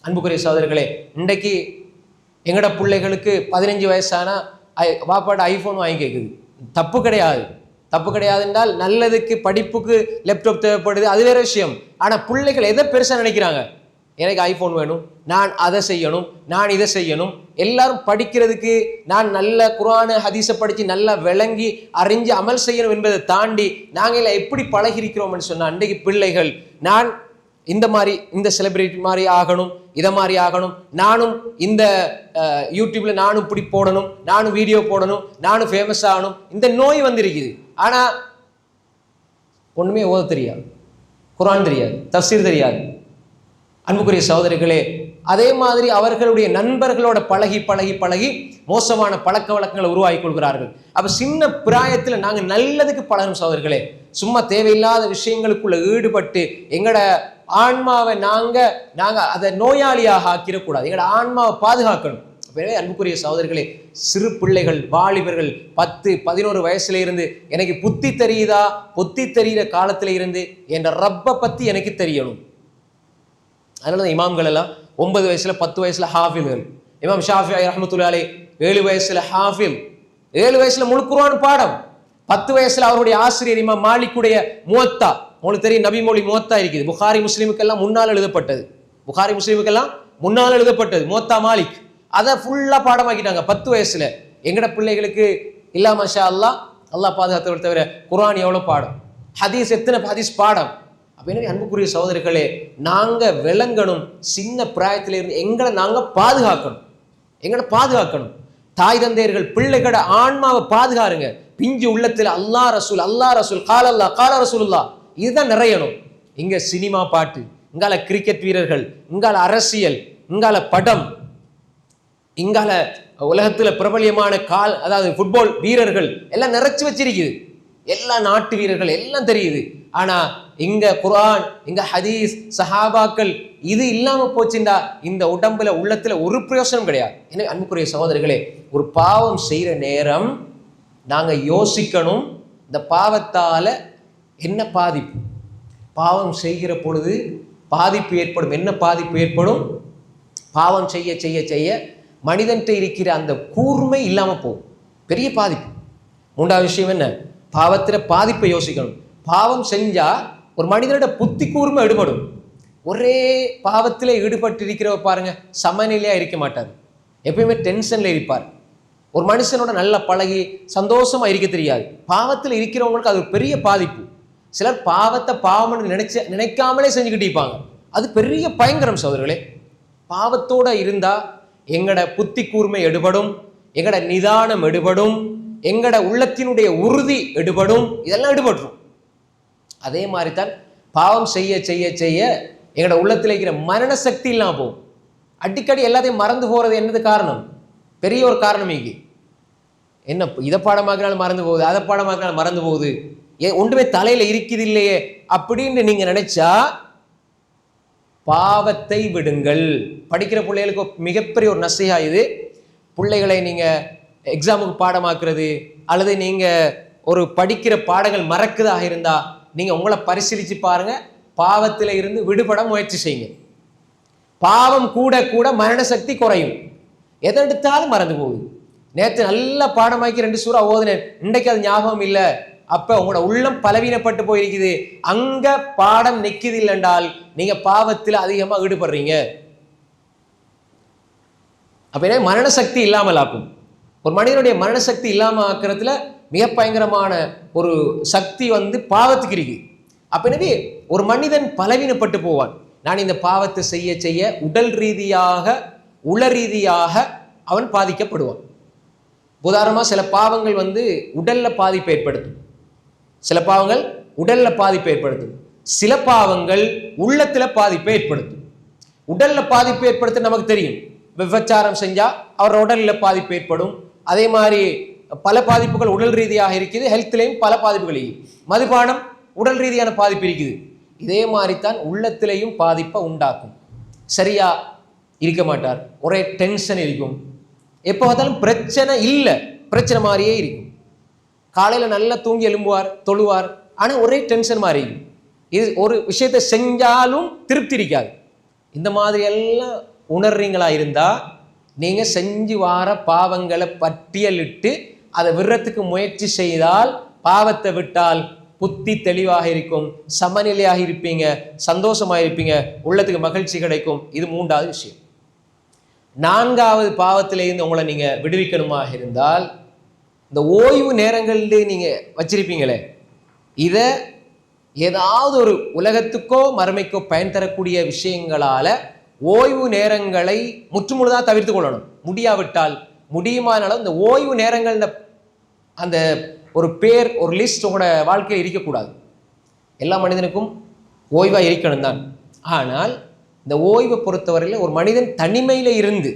அன்புக்குரிய சகோதரர்களே, இன்றைக்கு எங்கட பிள்ளைகளுக்கு 15 வயசானா வாப்பாட்ட ஐஃபோன் வாங்கி கேட்குது. தப்பு கிடையாது, தப்பு கிடையாது என்றால் நல்லதுக்கு படிப்புக்கு லேப்டாப் தேவைப்படுது, அது வேற விஷயம். ஆனால் பிள்ளைகள் எதை பெருசாக நினைக்கிறாங்க, எனக்கு ஐஃபோன் வேணும், நான் அதை செய்யணும், நான் இதை செய்யணும். எல்லாரும் படிக்கிறதுக்கு நான் நல்ல குர்ஆன் ஹதீஸை படித்து நல்லா விளங்கி அறிஞ்சு அமல் செய்யணும் என்பதை தாண்டி நாங்கள் எப்படி பழகிருக்கிறோம்னு சொன்னால், அன்றைக்கு பிள்ளைகள் நான் இந்த மாதிரி இந்த செலிபிரிட்டி மாதிரி ஆகணும், இதை மாதிரி ஆகணும், நானும் இந்த யூடியூப்ல நானும் இப்படி போடணும், நானும் வீடியோ போடணும், நானும் ஃபேமஸ் ஆகணும். இந்த நோய் வந்திருக்குது. ஆனால் ஒன்றுமே ஓத தெரியாது, குர்ஆன் தெரியாது, தஃப்சீர் தெரியாது. அன்புக்குரிய சகோதரிகளே, அதே மாதிரி அவர்களுடைய நண்பர்களோட பழகி பழகி பழகி மோசமான பழக்க வழக்கங்களை உருவாக்கி கொள்கிறார்கள். அப்ப சின்ன பிராயத்தில் நாங்கள் நல்லதுக்கு பழகணும் சகோதரிகளே. சும்மா தேவையில்லாத விஷயங்களுக்குள்ள ஈடுபட்டு எங்களோட ஆன்மாவை நாங்க அதை நோயாளியாக ஆக்கிடக்கூடாது, எங்களோட ஆன்மாவை பாதுகாக்கணும். எனவே அன்புக்குரிய சகோதரிகளே, சிறு பிள்ளைகள் வாலிபர்கள் 10 11 வயசுல இருந்து எனக்கு புத்தி தெரியுதா, புத்தி தெரிகிற காலத்துல இருந்து என் ரப்பை பத்தி எனக்கு தெரியணும். அதனால இமாம்கள் எல்லாம் 9 வயசுல 10 வயசுல ஹாஃபில்கள். இமாம் ஷாஃபிஈ ரஹ்மத்துல்லாஹி அலைஹி 7 வயசுல ஹாஃபில், 7 வயசுல முழு குர்ஆன் பாடம். 10 வயசுல அவருடைய ஆசிரியர் இமாம் மாலிக்குடைய முவத்தா, உங்களுக்கு தெரியும் நபி மொழி முவத்தா இருக்குது, புகாரி முஸ்லிமுக்கெல்லாம் முன்னால் எழுதப்பட்டது, புகாரி முஸ்லிமுக்கெல்லாம் முன்னால் எழுதப்பட்டது முவத்தா மாலிக். அதை ஃபுல்லா பாடமாக்கிட்டாங்க 10 வயசுல. எங்கட பிள்ளைகளுக்கு இல்லா மஷா அல்லாஹ், அல்லாஹ் பாதுகாத்தவர் தவிர குர்ஆன் எவ்வளவு பாடம், ஹதீஸ் எத்தனை ஹதீஸ் பாடம். அப்ப எனவே அன்புக்குரிய சகோதரர்களே, நாங்க விளங்கணும், சின்ன பிராயத்தில இருந்து எங்களை நாங்க பாதுகாக்கணும், எங்களை பாதுகாக்கணும். தாய் தந்தையர்கள் பிள்ளைகளோட ஆன்மாவை பாதுகாருங்க. பிஞ்சு உள்ளத்துல அல்லாஹ் ரசூல், அல்லாஹ் ரசூல், கால அல்லாஹ் கால ரசூலுல்லாஹ் இதுதான் நிறையணும். இங்க சினிமா பாட்டு, இங்கால கிரிக்கெட் வீரர்கள், இங்கால அரசியல், இங்கால படம், இங்கால உலகத்துல பிரபலியமான அதாவது ஃபுட்பால் வீரர்கள் எல்லாம் நிறைச்சு வச்சிருக்குது, எல்லா நாட்டு வீரர்கள் எல்லாம் தெரியுது. ஆனா இங்க குர்ஆன், இங்க ஹதீஸ், சஹாபாக்கள் இது இல்லாம போச்சுண்டா இந்த உடம்புல உள்ளத்துல ஒரு பிரயோசனம் கிடையாது. எனவே அன்புக்குரிய சகோதரர்களே, ஒரு பாவம் செய்யற நேரம் நாங்க யோசிக்கணும், இந்த பாவத்தால என்ன பாதிப்பு, பாவம் செய்கிற பொழுது பாதிப்பு ஏற்படும், என்ன பாதிப்பு ஏற்படும். பாவம் செய்ய செய்ய செய்ய மனிதன்கிட்ட இருக்கிற அந்த கூர்மை இல்லாம போகும், பெரிய பாதிப்பு. 3வது விஷயம் என்ன, பாவத்துல பாதிப்பை யோசிக்கணும். பாவம் செஞ்சா ஒரு மனிதனோட புத்தி கூர்மை எடுபடும். ஒரே பாவத்தில் ஈடுபட்டு இருக்கிறவர் பாருங்க சமநிலையா இருக்க மாட்டார், எப்பயுமே டென்ஷன்ல இருப்பார். ஒரு மனுஷனோட நல்லா பழகி சந்தோஷமா இருக்க தெரியாது. பாவத்தில் இருக்கிறவங்களுக்கு அது ஒரு பெரிய பாதிப்பு. சிலர் பாவத்தை பாவம் நினைக்காமலே செஞ்சுக்கிட்டு இருப்பாங்க, அது பெரிய பயங்கரம் சகோதரர்களே. பாவத்தோட இருந்தா எங்கட புத்தி கூர்மை எடுபடும், எங்கட நிதானம் எடுபடும், எங்கட உள்ளத்தினுடைய உறுதி எடுபடும், இதெல்லாம் எடுபடும். அதே மாதிரி தான் பாவம் செய்ய செய்ய செய்ய எங்களோட உள்ளத்தில் இருக்கிற மரண சக்தி இல்லாம போகும். அடிக்கடி எல்லாத்தையும் மறந்து போறது என்னது காரணம், பெரிய ஒரு காரணம். இங்கே என்ன இதை பாடமாக்கினாலும் மறந்து போகுது, அதை பாடமாக்கினாலும் மறந்து போகுது, ஒன்றுமே தலையில இருக்குது இல்லையே அப்படின்னு நீங்க நினைச்சா பாவத்தை விடுங்கள். படிக்கிற பிள்ளைகளுக்கு மிகப்பெரிய ஒரு நசீஹா இது. பிள்ளைகளை நீங்க எக்ஸாமுக்கு பாடமாக்குறது அல்லது நீங்க ஒரு படிக்கிற பாடங்கள் மறக்குதாக இருந்தா நீங்க உங்களை பரிசீலிச்சு பாருங்க, பாவத்தில இருந்து விடுபட முயற்சி செய்யுங்க. பாவம் கூட கூட மரண சக்தி குறையும். எதை எடுத்தாலும் மறந்து போகுது. நேற்று நல்லா பாடமாக்கி 2 சூறா ஓதுனேன், இன்றைக்கு அது ஞாபகம் இல்லை. அப்ப உங்களோட உள்ளம் பலவீனப்பட்டு போயிருக்குது. அங்க பாடம் நிக்குது இல்லைன்றால் நீங்க பாவத்தில் அதிகமா ஈடுபடுறீங்க. அப்ப மரண சக்தி இல்லாமல் ஆக்கும். ஒரு மனிதனுடைய மரண சக்தி இல்லாமல் ஆக்கிறதுல மிக பயங்கரமான ஒரு சக்தி பாவத்துக்கு இருக்கு. அப்ப எனவே ஒரு மனிதன் பலவீனப்பட்டு போவான். நான் இந்த பாவத்தை செய்ய செய்ய உடல் ரீதியாக உள ரீதியாக அவன் பாதிக்கப்படுவான். உதாரணமா சில பாவங்கள் உடல்ல பாதிப்பை ஏற்படுத்தும். சில பாவங்கள் உடல்ல பாதிப்பை ஏற்படுத்தும். சில பாவங்கள் உள்ளத்துல பாதிப்பை ஏற்படுத்தும். உடல்ல பாதிப்பு ஏற்படுத்த நமக்கு தெரியும். விபச்சாரம் செஞ்சா அவர் உடல்ல பாதிப்பு ஏற்படும். அதே மாதிரி பல பாதிப்புகள் உடல் ரீதியாக இருக்குது. ஹெல்த்லையும் பல பாதிப்புகள் இருக்குது. மதுபானம் உடல் ரீதியான பாதிப்பு இருக்குது. இதே மாதிரி தான் உள்ளத்திலையும் பாதிப்பை உண்டாக்கும். சரியா இருக்க மாட்டார், ஒரே டென்ஷன் இருக்கும். எப்போ பார்த்தாலும் பிரச்சனை இல்லை, பிரச்சனை மாதிரியே இருக்கும். காலையில் நல்லா தூங்கி எழும்புவார், தொழுவார், ஆனால் ஒரே டென்ஷன் மாதிரி இருக்கும். இது ஒரு விஷயத்தை செஞ்சாலும் திருப்தி இருக்காது. இந்த மாதிரி எல்லாம் உணர்றீங்களா இருந்தால் நீங்கள் செஞ்சு வார பாவங்களை பட்டியலிட்டு அதை விடுறதுக்கு முயற்சி செய்தால், பாவத்தை விட்டால் புத்தி தெளிவாக இருக்கும், சமநிலையாக இருப்பீங்க, சந்தோஷமாக இருப்பீங்க, உள்ளத்துக்கு மகிழ்ச்சி கிடைக்கும். இது 3வது விஷயம். 4வது பாவத்திலிருந்து உங்களை நீங்கள் விடுவிக்கணுமாக இருந்தால், இந்த ஓய்வு நேரங்களிலே நீங்கள் வச்சிருப்பீங்களே, இதை ஏதாவது ஒரு உலகத்துக்கோ மறுமைக்கோ பயன் தரக்கூடிய விஷயங்களால் ஓய்வு நேரங்களை முற்றுமுழுதாக தவிர்த்து கொள்ளணும். முடியாவிட்டால் முடியுமானாலும் இந்த ஓய்வு நேரங்கள் அந்த ஒரு பேர், ஒரு லிஸ்ட் உங்களோட வாழ்க்கையில் இருக்கக்கூடாது. எல்லா மனிதனுக்கும் ஓய்வாக இருக்கணும் தான். ஆனால் இந்த ஓய்வை பொறுத்தவரையில் ஒரு மனிதன் தனிமையில் இருந்து,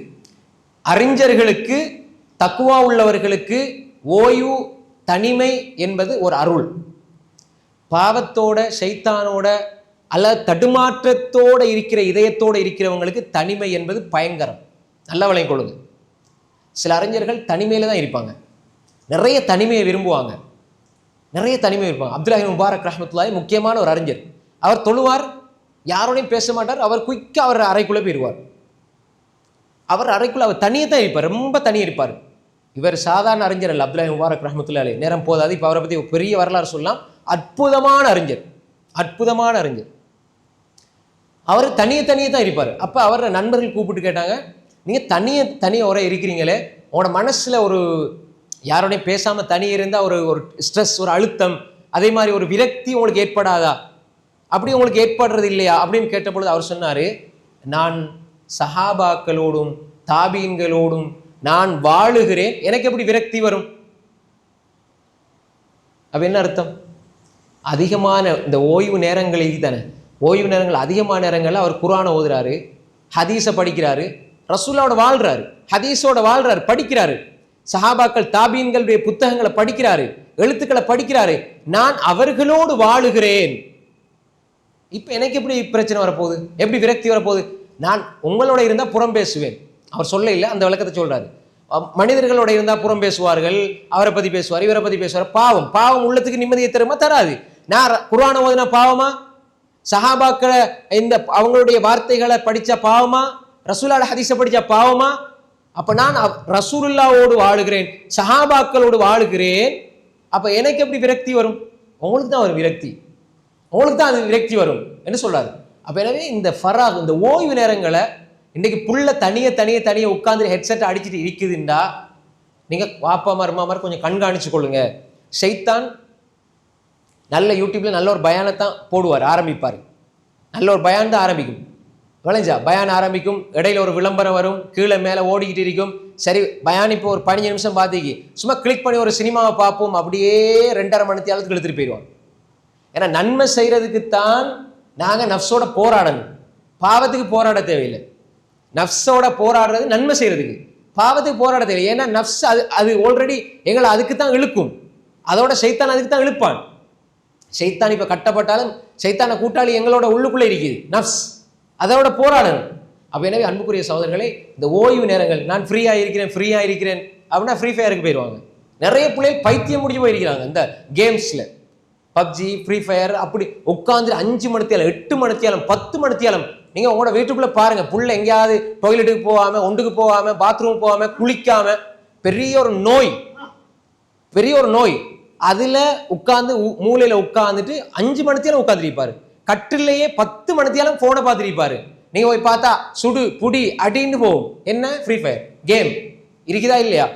அறிஞர்களுக்கு தக்குவா உள்ளவர்களுக்கு ஓய்வு தனிமை என்பது ஒரு அருள். பாவத்தோட ஷைத்தானோட அல்லது தடுமாற்றத்தோட இருக்கிற இதயத்தோடு இருக்கிறவங்களுக்கு தனிமை என்பது பயங்கரம். நல்ல விளங்கிக் கொள்ளுங்க. சில அறிஞர்கள் தனிமையில தான் இருப்பாங்க, நிறைய தனிமையை விரும்புவாங்க, நிறைய தனிமை இருப்பாங்க. அப்துல்லாஹி முபாரக் ரஹ்மத்துல்லாஹி முக்கியமான ஒரு அறிஞர். அவர் தொழுவார், யாரோடையும் பேச மாட்டார், அவர் குயிக்காக அவர் அறைக்குள்ளே போயிடுவார். அவர் அறைக்குள்ள அவர் தனியே தான் இருப்பார், ரொம்ப தனியாக இருப்பார். இவர் சாதாரண அறிஞர் அல்ல, அப்துல்லாஹி முபாரக் ரஹ்மத்துல்லாஹி. நேரம் போதாது, இப்போ அவரை பற்றி பெரிய வரலாறு சொல்லலாம். அற்புதமான அறிஞர், அற்புதமான அறிஞர். அவர் தனியே தான் இருப்பார். அப்போ அவரை நண்பர்கள் கூப்பிட்டு கேட்டாங்க, நீங்கள் தனியே ஒரே இருக்கிறீங்களே, உங்களோட மனசில் ஒரு யாரோடையும் பேசாமல் தனியே இருந்தால் ஒரு ஸ்ட்ரெஸ், ஒரு அழுத்தம், அதே மாதிரி ஒரு விரக்தி உங்களுக்கு ஏற்படாதா? அப்படி உங்களுக்கு ஏற்படுறது இல்லையா அப்படின்னு கேட்ட பொழுது அவர் சொன்னார், நான் சஹாபாக்களோடும் தாபீன்களோடும் நான் வாழுகிறேன், எனக்கு எப்படி விரக்தி வரும்? அப்ப என்ன அர்த்தம்? அதிகமான இந்த ஓய்வு நேரங்களில் தானே, ஓய்வு நேரங்கள் அதிகமான நேரங்களில் அவர் குர்ஆனை ஓதுறாரு, ஹதீஸை படிக்கிறாரு, ரசூலோட வாழ்றாரு, ஹதீஸோட வாழ்றாரு, படிக்கிறாரு, சஹாபாக்கள் தாபீன்களுடைய புத்தகங்களை படிக்கிறாரு, எழுத்துக்களை படிக்கிறாரு. நான் அவர்களோடு வாழுகிறேன். இப்ப எனக்கு எப்படி பிரச்சனை வரப்போகுது, எப்படி விரக்தி வரப்போகுது? நான் உங்களோட இருந்தால் புறம் பேசுவேன். அவர் சொல்ல இல்லை, அந்த விளக்கத்தை சொல்றாரு. மனிதர்களோட இருந்தால் புறம் பேசுவார்கள், அவரை பத்தி பேசுவார், இவரை பத்தி பேசுவார். பாவம் உள்ளத்துக்கு நிம்மதியை தருமா? தராது. நான் குர்ஆனை ஓதினா பாவமா? சஹாபாக்களை இந்த அவங்களுடைய வார்த்தைகளை படிச்சா பாவமா? ரசூலுல்லாஹ் ஹதீஸை படிச்சா பாவமா? அப்ப நான் ரசூலுல்லாஹ்வோடு வாழுகிறேன், சஹாபாக்களோடு வாழுகிறேன். அப்ப எனக்கு எப்படி விரக்தி வரும்? உங்களுக்கு தான் ஒரு விரக்தி, உங்களுக்கு தான் அது விரக்தி வரும் என்று சொல்றாரு. அப்ப எனவே இந்த ஃபராக், இந்த ஓய்வு நேரங்களை இன்னைக்கு புள்ள தனியே உட்காந்து ஹெட்செட்டை அடிச்சுட்டு இருக்குதுண்டா, நீங்க வாப்பா மருமாமார் கொஞ்சம் கண்காணிச்சு கொள்ளுங்க. ஷைத்தான் நல்ல யூடியூப்ல நல்ல ஒரு பயானத்தான் போடுவார், ஆரம்பிப்பார். நல்ல ஒரு பயான் தான் ஆரம்பிக்கும், விளைஞ்சா பயான் ஆரம்பிக்கும், இடையில ஒரு விளம்பரம் வரும், கீழே மேலே ஓடிக்கிட்டு இருக்கும். சரி பயான் இப்போ ஒரு 15 நிமிஷம் பார்த்திக்கு, சும்மா கிளிக் பண்ணி ஒரு சினிமாவை பார்ப்போம், அப்படியே 2.5 மணி நேரத்துக்கு இழுத்துட்டு போயிடுவான். ஏன்னா நன்மை செய்யறதுக்குத்தான் நாங்கள் நஃப்ஸோட போராடணும், பாவத்துக்கு போராட தேவையில்லை. நஃப்ஸோட போராடுறது நன்மை செய்யறதுக்கு, பாவத்துக்கு போராட தேவையில்லை. ஏன்னா நஃப்ஸ் அது ஆல்ரெடி எங்களை அதுக்கு தான் இழுக்கும், அதோட ஷைத்தான் அதுக்கு தான் இழுப்பான். ஷைத்தான் இப்போ கட்டப்பட்டாலும் ஷைத்தான கூட்டாளி எங்களோட உள்ளுக்குள்ளே இருக்குது, நஃப்ஸ், அதோட போராடணும். அப்போ எனவே அன்புக்குரிய சகோதரர்களே, இந்த ஓய்வு நேரங்கள், நான் ஃப்ரீயாக இருக்கிறேன் அப்படின்னா ஃப்ரீ ஃபயருக்கு போயிடுவாங்க. நிறைய பிள்ளைகள் பைத்தியம் முடிஞ்சு போயிருக்கிறாங்க இந்த கேம்ஸில், பப்ஜி, ஃப்ரீ ஃபயர். அப்படி உட்காந்து 5 மணி நேரம், 8 மணி நேரம், 10 மணி நேரம் நீங்கள் உங்களோட வீட்டுக்குள்ளே பாருங்கள், புள்ள எங்கேயாவது டாய்லெட்டுக்கு போகாமல், ஒன்றுக்கு போகாமல், பாத்ரூம் போகாமல், குளிக்காமல், பெரிய ஒரு நோய். அதில் உட்காந்து மூலையில் உட்காந்துட்டு 5 மணி நேரம் உட்காந்துருப்பாரு, கட்டிலேயே 10 மணி நேரம் ஃபோனை பார்த்துருப்பாரு. நீங்க போய் பார்த்தா சுடு புடி அடின்னு போகும். என்ன? ஃப்ரீ ஃபயர் கேம் இருக்குதா இல்லையா?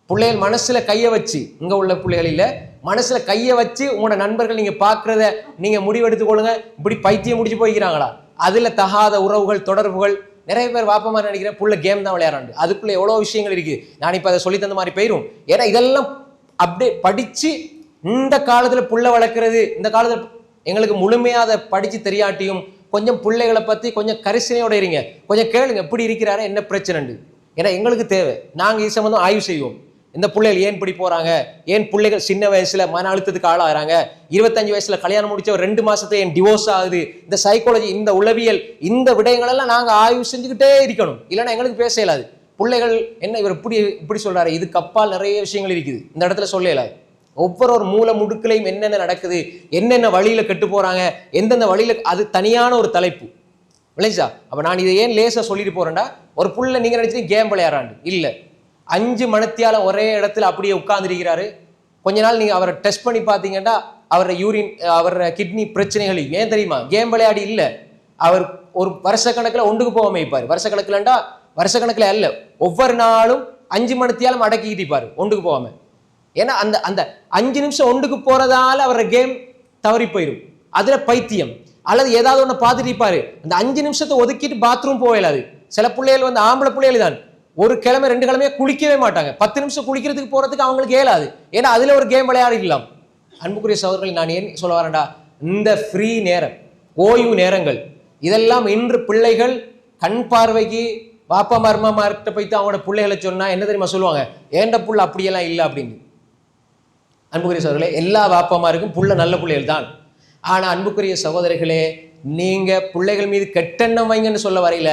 பிள்ளைகள் மனசுல கையை வச்சு, இங்க உள்ள பிள்ளைகள் இல்ல, மனசுல கையை வச்சு உங்களோட நண்பர்கள் நீங்க பாக்குறத நீங்க முடிவெடுத்துக் கொள்ளுங்க. இப்படி பைத்தியம் முடிச்சு போய்க்கிறாங்களா? அதுல தகாத உறவுகள் தொடர்புகள். நிறைய பேர் வாப்பமா நினைக்கிறேன் புள்ள கேம் தான் விளையாடுறாங்க. அதுக்குள்ள எவ்வளவு விஷயங்கள் இருக்கு. நான் இப்ப அதை சொல்லி தந்த மாதிரி போயிரும். ஏன்னா இதெல்லாம் அப்படியே படிச்சு இந்த காலத்துல புள்ள வளர்க்கறது, இந்த காலத்துல எங்களுக்கு முழுமையா அதை படிச்சு தெரியாட்டியும் கொஞ்சம் பிள்ளைகளை பத்தி கொஞ்சம் கரிசனையோட இருங்க. கொஞ்சம் கேளுங்க எப்படி இருக்கிறாரு, என்ன பிரச்சனை. ஏன்னா எங்களுக்கு தேவை. நாங்க இது சம்பந்தம் ஆய்வு செய்வோம். இந்த பிள்ளைகள் ஏன் இப்படி போறாங்க, ஏன் பிள்ளைகள் சின்ன வயசுல மன அழுத்தத்துக்கு ஆளாகிறாங்க, 25 வயசுல கல்யாணம் முடிச்ச ஒரு 2 மாசத்துல ஏன் டிவோர்ஸ் ஆகுது, இந்த சைக்காலஜி, இந்த உளவியல், இந்த விடயங்கள் எல்லாம் நாங்க ஆய்வு செஞ்சுக்கிட்டே இருக்கணும். இல்லைன்னா எங்களுக்கு பேச இயலாது. பிள்ளைகள் என்ன இவர் இப்படி சொல்றாரு, இதுக்கு அப்பால் நிறைய விஷயங்கள் இருக்குது, இந்த இடத்துல சொல்ல இயலாது. ஒவ்வொரு மூல முடுக்கலையும் என்னென்ன நடக்குது, என்னென்ன வழியில கெட்டு போறாங்க, எந்தெந்த வழியில, அது தனியான ஒரு தலைப்பு விளைச்சா. அப்ப நான் இதை ஏன் லேசா சொல்லிட்டு போறேன்டா, ஒரு புள்ள நீங்க நினைச்சு கேம் விளையாடுறாண்டு இல்ல, 5 மணித்தியால ஒரே இடத்துல அப்படியே உட்கார்ந்துருக்கிறாரு. கொஞ்ச நாள் நீங்க அவரை டெஸ்ட் பண்ணி பார்த்தீங்கன்னா அவரோட யூரின், அவரோட கிட்னி பிரச்சனைகள் ஏன் தெரியுமா? கேம் விளையாடி இல்ல. அவர் ஒரு வருஷ கணக்குல ஒன்றுக்கு போக வைப்பாரு. வருஷ கணக்குலண்டா வருஷ கணக்குல அல்ல, ஒவ்வொரு நாளும் 5 மணித்தியாலும் அடக்கிக்கிட்டு இருப்பாரு ஒன்றுக்கு போகாம. ஏன்னா அந்த அந்த 5 நிமிஷம் ஒன்றுக்கு போறதால அவரோட கேம் தவறி போயிடும். அதுல பைத்தியம் அல்லது ஏதாவது ஒண்ணு பார்த்துட்டு இருப்பாரு. அந்த 5 நிமிஷத்தை ஒதுக்கிட்டு பாத்ரூம் போகலாது. சில பிள்ளைகள் வந்து ஆம்பளை பிள்ளைகள் தான் ஒரு கிழமை 2 கிழமையா குளிக்கவே மாட்டாங்க. 10 நிமிஷம் குளிக்கிறதுக்கு போறதுக்கு அவங்களுக்கு இயலாது. ஏன்னா அதுல ஒரு கேம் விளையாடிக்கலாம். அன்புக்குரிய சகோதரர்கள், நான் ஏன் சொல்ல வரேன்டா, இந்த ஃப்ரீ நேரம், ஓய்வு நேரங்கள், இதெல்லாம் இன்று பிள்ளைகள் கண் பார்வைக்கு பாப்பா மர்மார்கிட்ட போய்த்து அவங்களோட பிள்ளைகளை சொன்னா என்ன தெரியுமா சொல்லுவாங்க? ஏண்ட புள்ள அப்படியெல்லாம் இல்லை அப்படின்னு. அன்புக்குரிய சகோதரர்களே, எல்லா வாப்பமாருக்கும் புள்ள நல்ல பிள்ளைகள் தான். ஆனா அன்புக்குரிய சகோதரர்களே, நீங்க பிள்ளைகள் மீது கெட்டெண்ணம் வைங்கன்னு சொல்ல வரையில,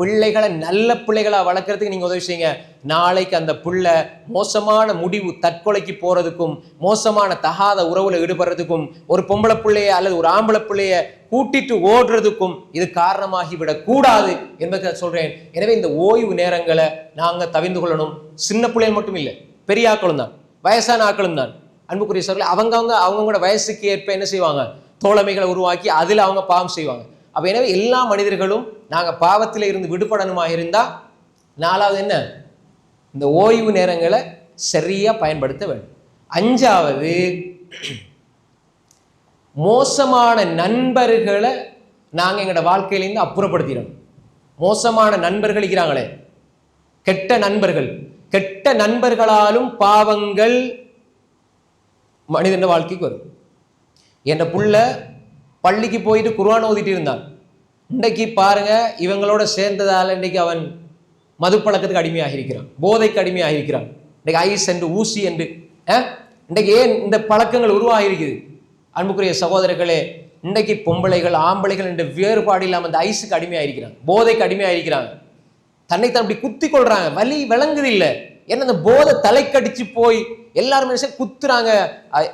பிள்ளைகளை நல்ல பிள்ளைகளா வளர்க்கறதுக்கு நீங்க உதவி செய்யுங்க. நாளைக்கு அந்த புள்ள மோசமான முடிவு, தற்கொலைக்கு போறதுக்கும், மோசமான தகாத உறவுல ஈடுபடுறதுக்கும், ஒரு பொம்பளை பிள்ளைய அல்லது ஒரு ஆம்பளை பிள்ளைய கூட்டிட்டு ஓடுறதுக்கும் இது காரணமாகிவிடக் கூடாது என்பதை சொல்றேன். எனவே இந்த ஓய்வு நேரங்களை நாங்க தவிர்த்து கொள்ளணும். சின்ன பிள்ளைகள் மட்டும் இல்லை, பெரிய ஆக்களும் தான், வயசான ஆக்களும் தான். அன்புக்குரிய சகோதரர்களே, அவங்கவுங்களோட வயசுக்கு ஏற்ப என்ன செய்வாங்க? தோழமைகளை உருவாக்கி அதில் அவங்க பாவம் செய்வாங்க. அப்ப எனவே எல்லா மனிதர்களும் நாங்க பாவத்தில் இருந்து விடுபடணுமா இருந்தா, 4வது என்ன? இந்த ஓய்வு நேரங்களை சரியா பயன்படுத்த வேண்டும். 5வது, மோசமான நண்பர்களை நாங்க எங்களோட வாழ்க்கையிலிருந்து அப்புறப்படுத்திடணும். மோசமான நண்பர்கள் இருக்கிறாங்களே, கெட்ட நண்பர்கள், கெட்ட நண்பர்களாலும் பாவங்கள் மனிதன் வாழ்க்கைக்கு வரும். என்ற புள்ள பள்ளிக்கு போயிட்டு குர்ஆன் ஓதிட்டு இருந்தான். இன்றைக்கு பாருங்க, இவங்களோட சேர்ந்ததால இன்றைக்கு அவன் மது பழக்கத்துக்கு அடிமையாக இருக்கிறான், போதைக்கு அடிமையாக இருக்கிறான். இன்றைக்கு ஐஸ் என்று ஊசி என்று இன்றைக்கு ஏன் இந்த பழக்கங்கள் உருவாகி இருக்குது? அன்புக்குரிய சகோதரர்களே, இன்றைக்கு பொம்பளைகள் ஆம்பளைகள் என்ற வேறுபாடு இல்லாமல் அந்த ஐஸுக்கு அடிமையாக இருக்கிறாங்க, போதைக்கு அடிமையாக இருக்கிறாங்க. தன்னைத்தான் அப்படி குத்தி கொள்றாங்க, வலி விளங்குது இல்லை. ஏன்னா அந்த போதை தலைக்கடிச்சு போய் எல்லாரும் குத்துறாங்க,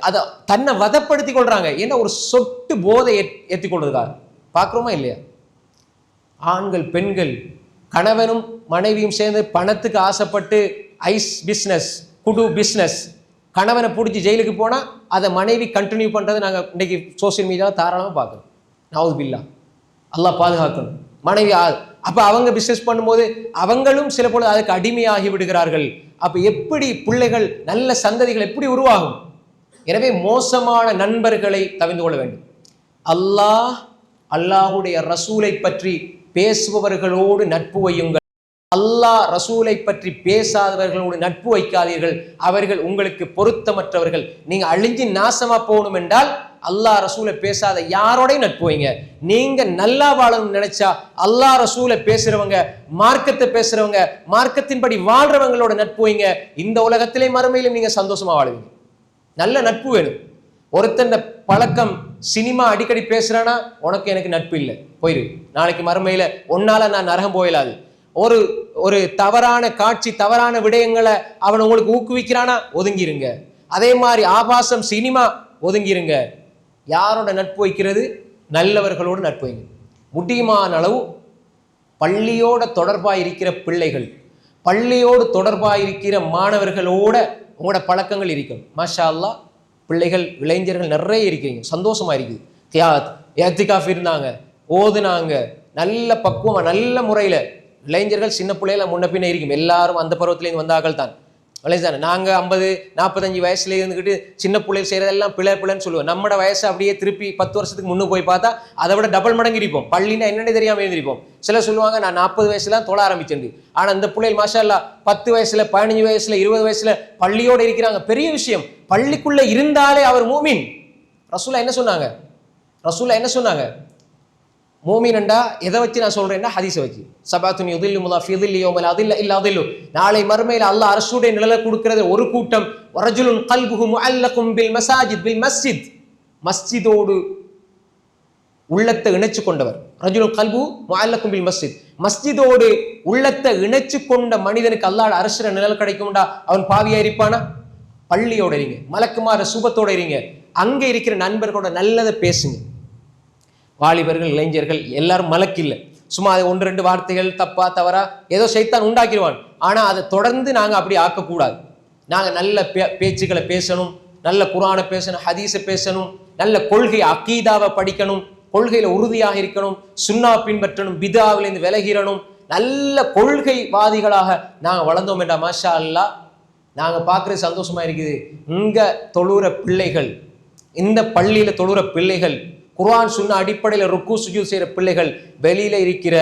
அதை தன்னை வதப்படுத்தி கொள்றாங்க. ஏன்னா ஒரு சொட்டு போதை ஏற்றி கொள்றதுக்காக பார்க்குறோமா இல்லையா? ஆண்கள் பெண்கள் கணவனும் மனைவியும் சேர்ந்து பணத்துக்கு ஆசைப்பட்டு ஐஸ் பிஸ்னஸ், குடு பிஸ்னஸ், கணவனை பிடிச்சி ஜெயிலுக்கு போனா அதை மனைவி கண்டினியூ பண்றது நாங்க இன்னைக்கு சோசியல் மீடியாவில் தாராளமா பார்க்கணும். நவுது பில்லா, அல்லாஹ் பாதுகாக்கணும். மனைவி அப்ப அவங்க பிசினஸ் பண்ணும்போது அவங்களும் சில பொழுது அதுக்கு அடிமையாகி விடுகிறார்கள். அப்ப எப்படி பிள்ளைகள், நல்ல சந்ததிகள் எப்படி உருவாகும்? எனவே மோசமான நண்பர்களை தவிர்த்து கொள்ள வேண்டும். அல்லாஹுடைய ரசூலை பற்றி பேசுபவர்களோடு நட்பு வையுங்கள். அல்லாஹ் ரசூலை பற்றி பேசாதவர்களோடு நட்பு வைக்காதீர்கள், அவர்கள் உங்களுக்கு பொருத்தமற்றவர்கள். நீங்க அழிஞ்சு நாசமா போகணும் என்றால் அல்லாஹ் ரசூலை பேசாத யாரோடையும் நட்பு வைங்க. நீங்க நல்லா வாழணும்னு நினைச்சா அல்லாஹ் ரசூலை பேசுறவங்க, மார்க்கத்தை பேசுறவங்க, மார்க்கத்தின்படி வாழ்றவங்களோட நட்பு வைங்க. இந்த உலகத்திலே மறுமையிலும் நீங்க சந்தோஷமா வாழுவீங்க. நல்ல நட்பு வேணும். ஒருத்தன் பழக்கம் சினிமா அடிக்கடி பேசுறானா, உனக்கு எனக்கு நட்பு இல்லை, போயிரு. நாளைக்கு மறுமையில ஒன்னால நான் நரகம் போயிடாது. ஒரு தவறான காட்சி, தவறான விடயங்களை அவன் உங்களுக்கு ஊக்குவிக்கிறானா, ஒதுங்கிருங்க. அதே மாதிரி ஆபாசம், சினிமா, ஒதுங்கிருங்க. யாரோட நட்பு வைக்கிறது? நல்லவர்களோடு நட்பு வைங்க. முடியுமான அளவு பள்ளியோட தொடர்பாக இருக்கிற பிள்ளைகள், பள்ளியோடு தொடர்பாக இருக்கிற மாணவர்களோட உங்களோட பழக்கங்கள் இருக்கும். மாஷா அல்லாஹ், பிள்ளைகள் இளைஞர்கள் நிறைய இருக்கிறீங்க, சந்தோஷமா இருக்குது. கியாத், ஏத்திகாஃப் இருந்தாங்க, ஓதுனாங்க, நல்ல பக்குவமா நல்ல முறையில் இளைஞர்கள் சின்ன பிள்ளைகளை முன்ன பின்ன இருக்கும், எல்லாரும் அந்த பருவத்திலேருந்து வந்தார்கள் தான். தானே நாங்கள் 50-45 வயசுல இருந்துக்கிட்டு சின்ன பிள்ளைகள் செய்கிறதெல்லாம் பிள்ளைன்னு சொல்லுவோம். நம்மளோட வயசை அப்படியே திருப்பி 10 வருஷத்துக்கு முன்னு போய் பார்த்தா அதை விட டபுள் மடங்கு இருப்போம். பள்ளினா என்னென்னு தெரியாமல் இருந்திருப்போம். சிலர் சொல்லுவாங்க நான் 40 வயசுலாம் தொழ ஆரம்பிச்சேன். ஆனால் இந்த பிள்ளைகள் மாஷா அல்லா 10 வயசுல 15 வயசுல 20 வயசுல பள்ளியோடு இருக்கிறாங்க. பெரிய விஷயம். பள்ளிக்குள்ள இருந்தாலே அவர் மூமின். ரசூலா என்ன சொன்னாங்க? மூமினண்டா எதை வச்சு நான் சொல்றேன்னா ஹதீஸை வச்சு. சபாத்துன் யுதில்லுமுல்லாஹ் ஃபீ தில்லி யௌமல் லா தில்ல இல்லா தில்லு. நாளை மறுமையில் அல்லாஹ் அரசுடைய நிழலை கொடுக்கிறது ஒரு கூட்டம். வரஜுலுன் கல்புஹு முஅல்லகும் பில் மஸ்ஜித். மஸ்ஜிதோடு உள்ளத்தை இணைச்சு கொண்டவர். ரஜுலுன் கல்புஹு முஅல்லகும் பில் மஸ்ஜித். மஸ்ஜிதோடு உள்ளத்தை இணைச்சு கொண்ட மனிதனுக்கு அல்லாஹ் அரசுற நிழல் கிடைக்கும்டா. அவன் பாவியா இருப்பானா? பள்ளியோட இருங்க, மலக்குமார சுபத்தோட இருங்க, அங்க இருக்கிற நண்பர்களோட நல்லதை பேசுங்க. வாலிபர்கள் இளைஞர்கள் எல்லாரும் மலக்கில்லை. சும்மா அது 1-2 வார்த்தைகள் தப்பா தவறா ஏதோ சைத்தான் உண்டாக்கிடுவான். ஆனா அதை தொடர்ந்து நாங்க அப்படி ஆக்கக்கூடாது. நாங்க நல்ல பேச்சுக்களை பேசணும், நல்ல குர்ஆனை பேசணும், ஹதீஸை பேசணும், நல்ல கொள்கை அகீதாவை படிக்கணும், கொள்கையில உறுதியாக இருக்கணும், சுன்னா பின்பற்றணும், பிதாவிலிருந்து விலகிடணும். நல்ல கொள்கைவாதிகளாக நாங்க வளர்ந்தோம் என்றா மாஷா அல்லாஹ் நாங்க பார்க்கறது சந்தோஷமா இருக்குது. இங்க தொழுற பிள்ளைகள், இந்த பள்ளியில தொழுற பிள்ளைகள், குர்ஆன் சுன்னா அடிப்படையில் ருக்கு சுஜூத் செய்கிற பிள்ளைகள் வெளியில இருக்கிற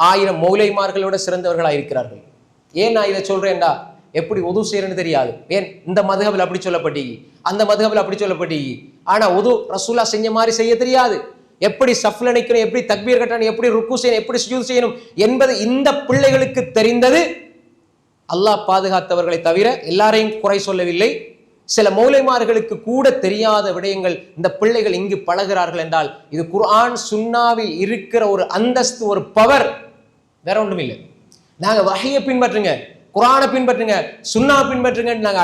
1000 மௌலைமார்களோட சிறந்தவர்களாக இருக்கிறார்கள். ஏன் நான் இதை சொல்றேன்டா, எப்படி உது செய்யறேன்னு தெரியாது. ஏன் இந்த மதுஹபில் அப்படி சொல்லப்பட்டீங்க, அந்த மதுஹபில் அப்படி சொல்லப்பட்டீங்க. ஆனா உது ரசூலா செஞ்ச மாதிரி செய்ய தெரியாது. எப்படி சஃப்ல நிக்கணும், எப்படி தக்பீர் கட்டணும், எப்படி ருக்கு செய்யணும், எப்படி சுஜூத் செய்யணும் என்பது இந்த பிள்ளைகளுக்கு தெரிந்தது. அல்லாஹ் பாதுகாத்தவர்களை தவிர எல்லாரையும் குறை சொல்லவில்லை. சில மௌலைமார்களுக்கு கூட தெரியாத விடயங்கள் இந்த பிள்ளைகள் இங்கு பழகிறார்கள் என்றால் இது குர்ஆன் சுன்னாவில் இருக்கிற ஒரு அந்தஸ்து, ஒரு பவர், வேற ஒன்றும் இல்லை. நாங்க வஹியை பின்பற்றுங்க, குர்ஆனை பின்பற்றுங்க, சுன்னா பின்பற்றுங்க நாங்க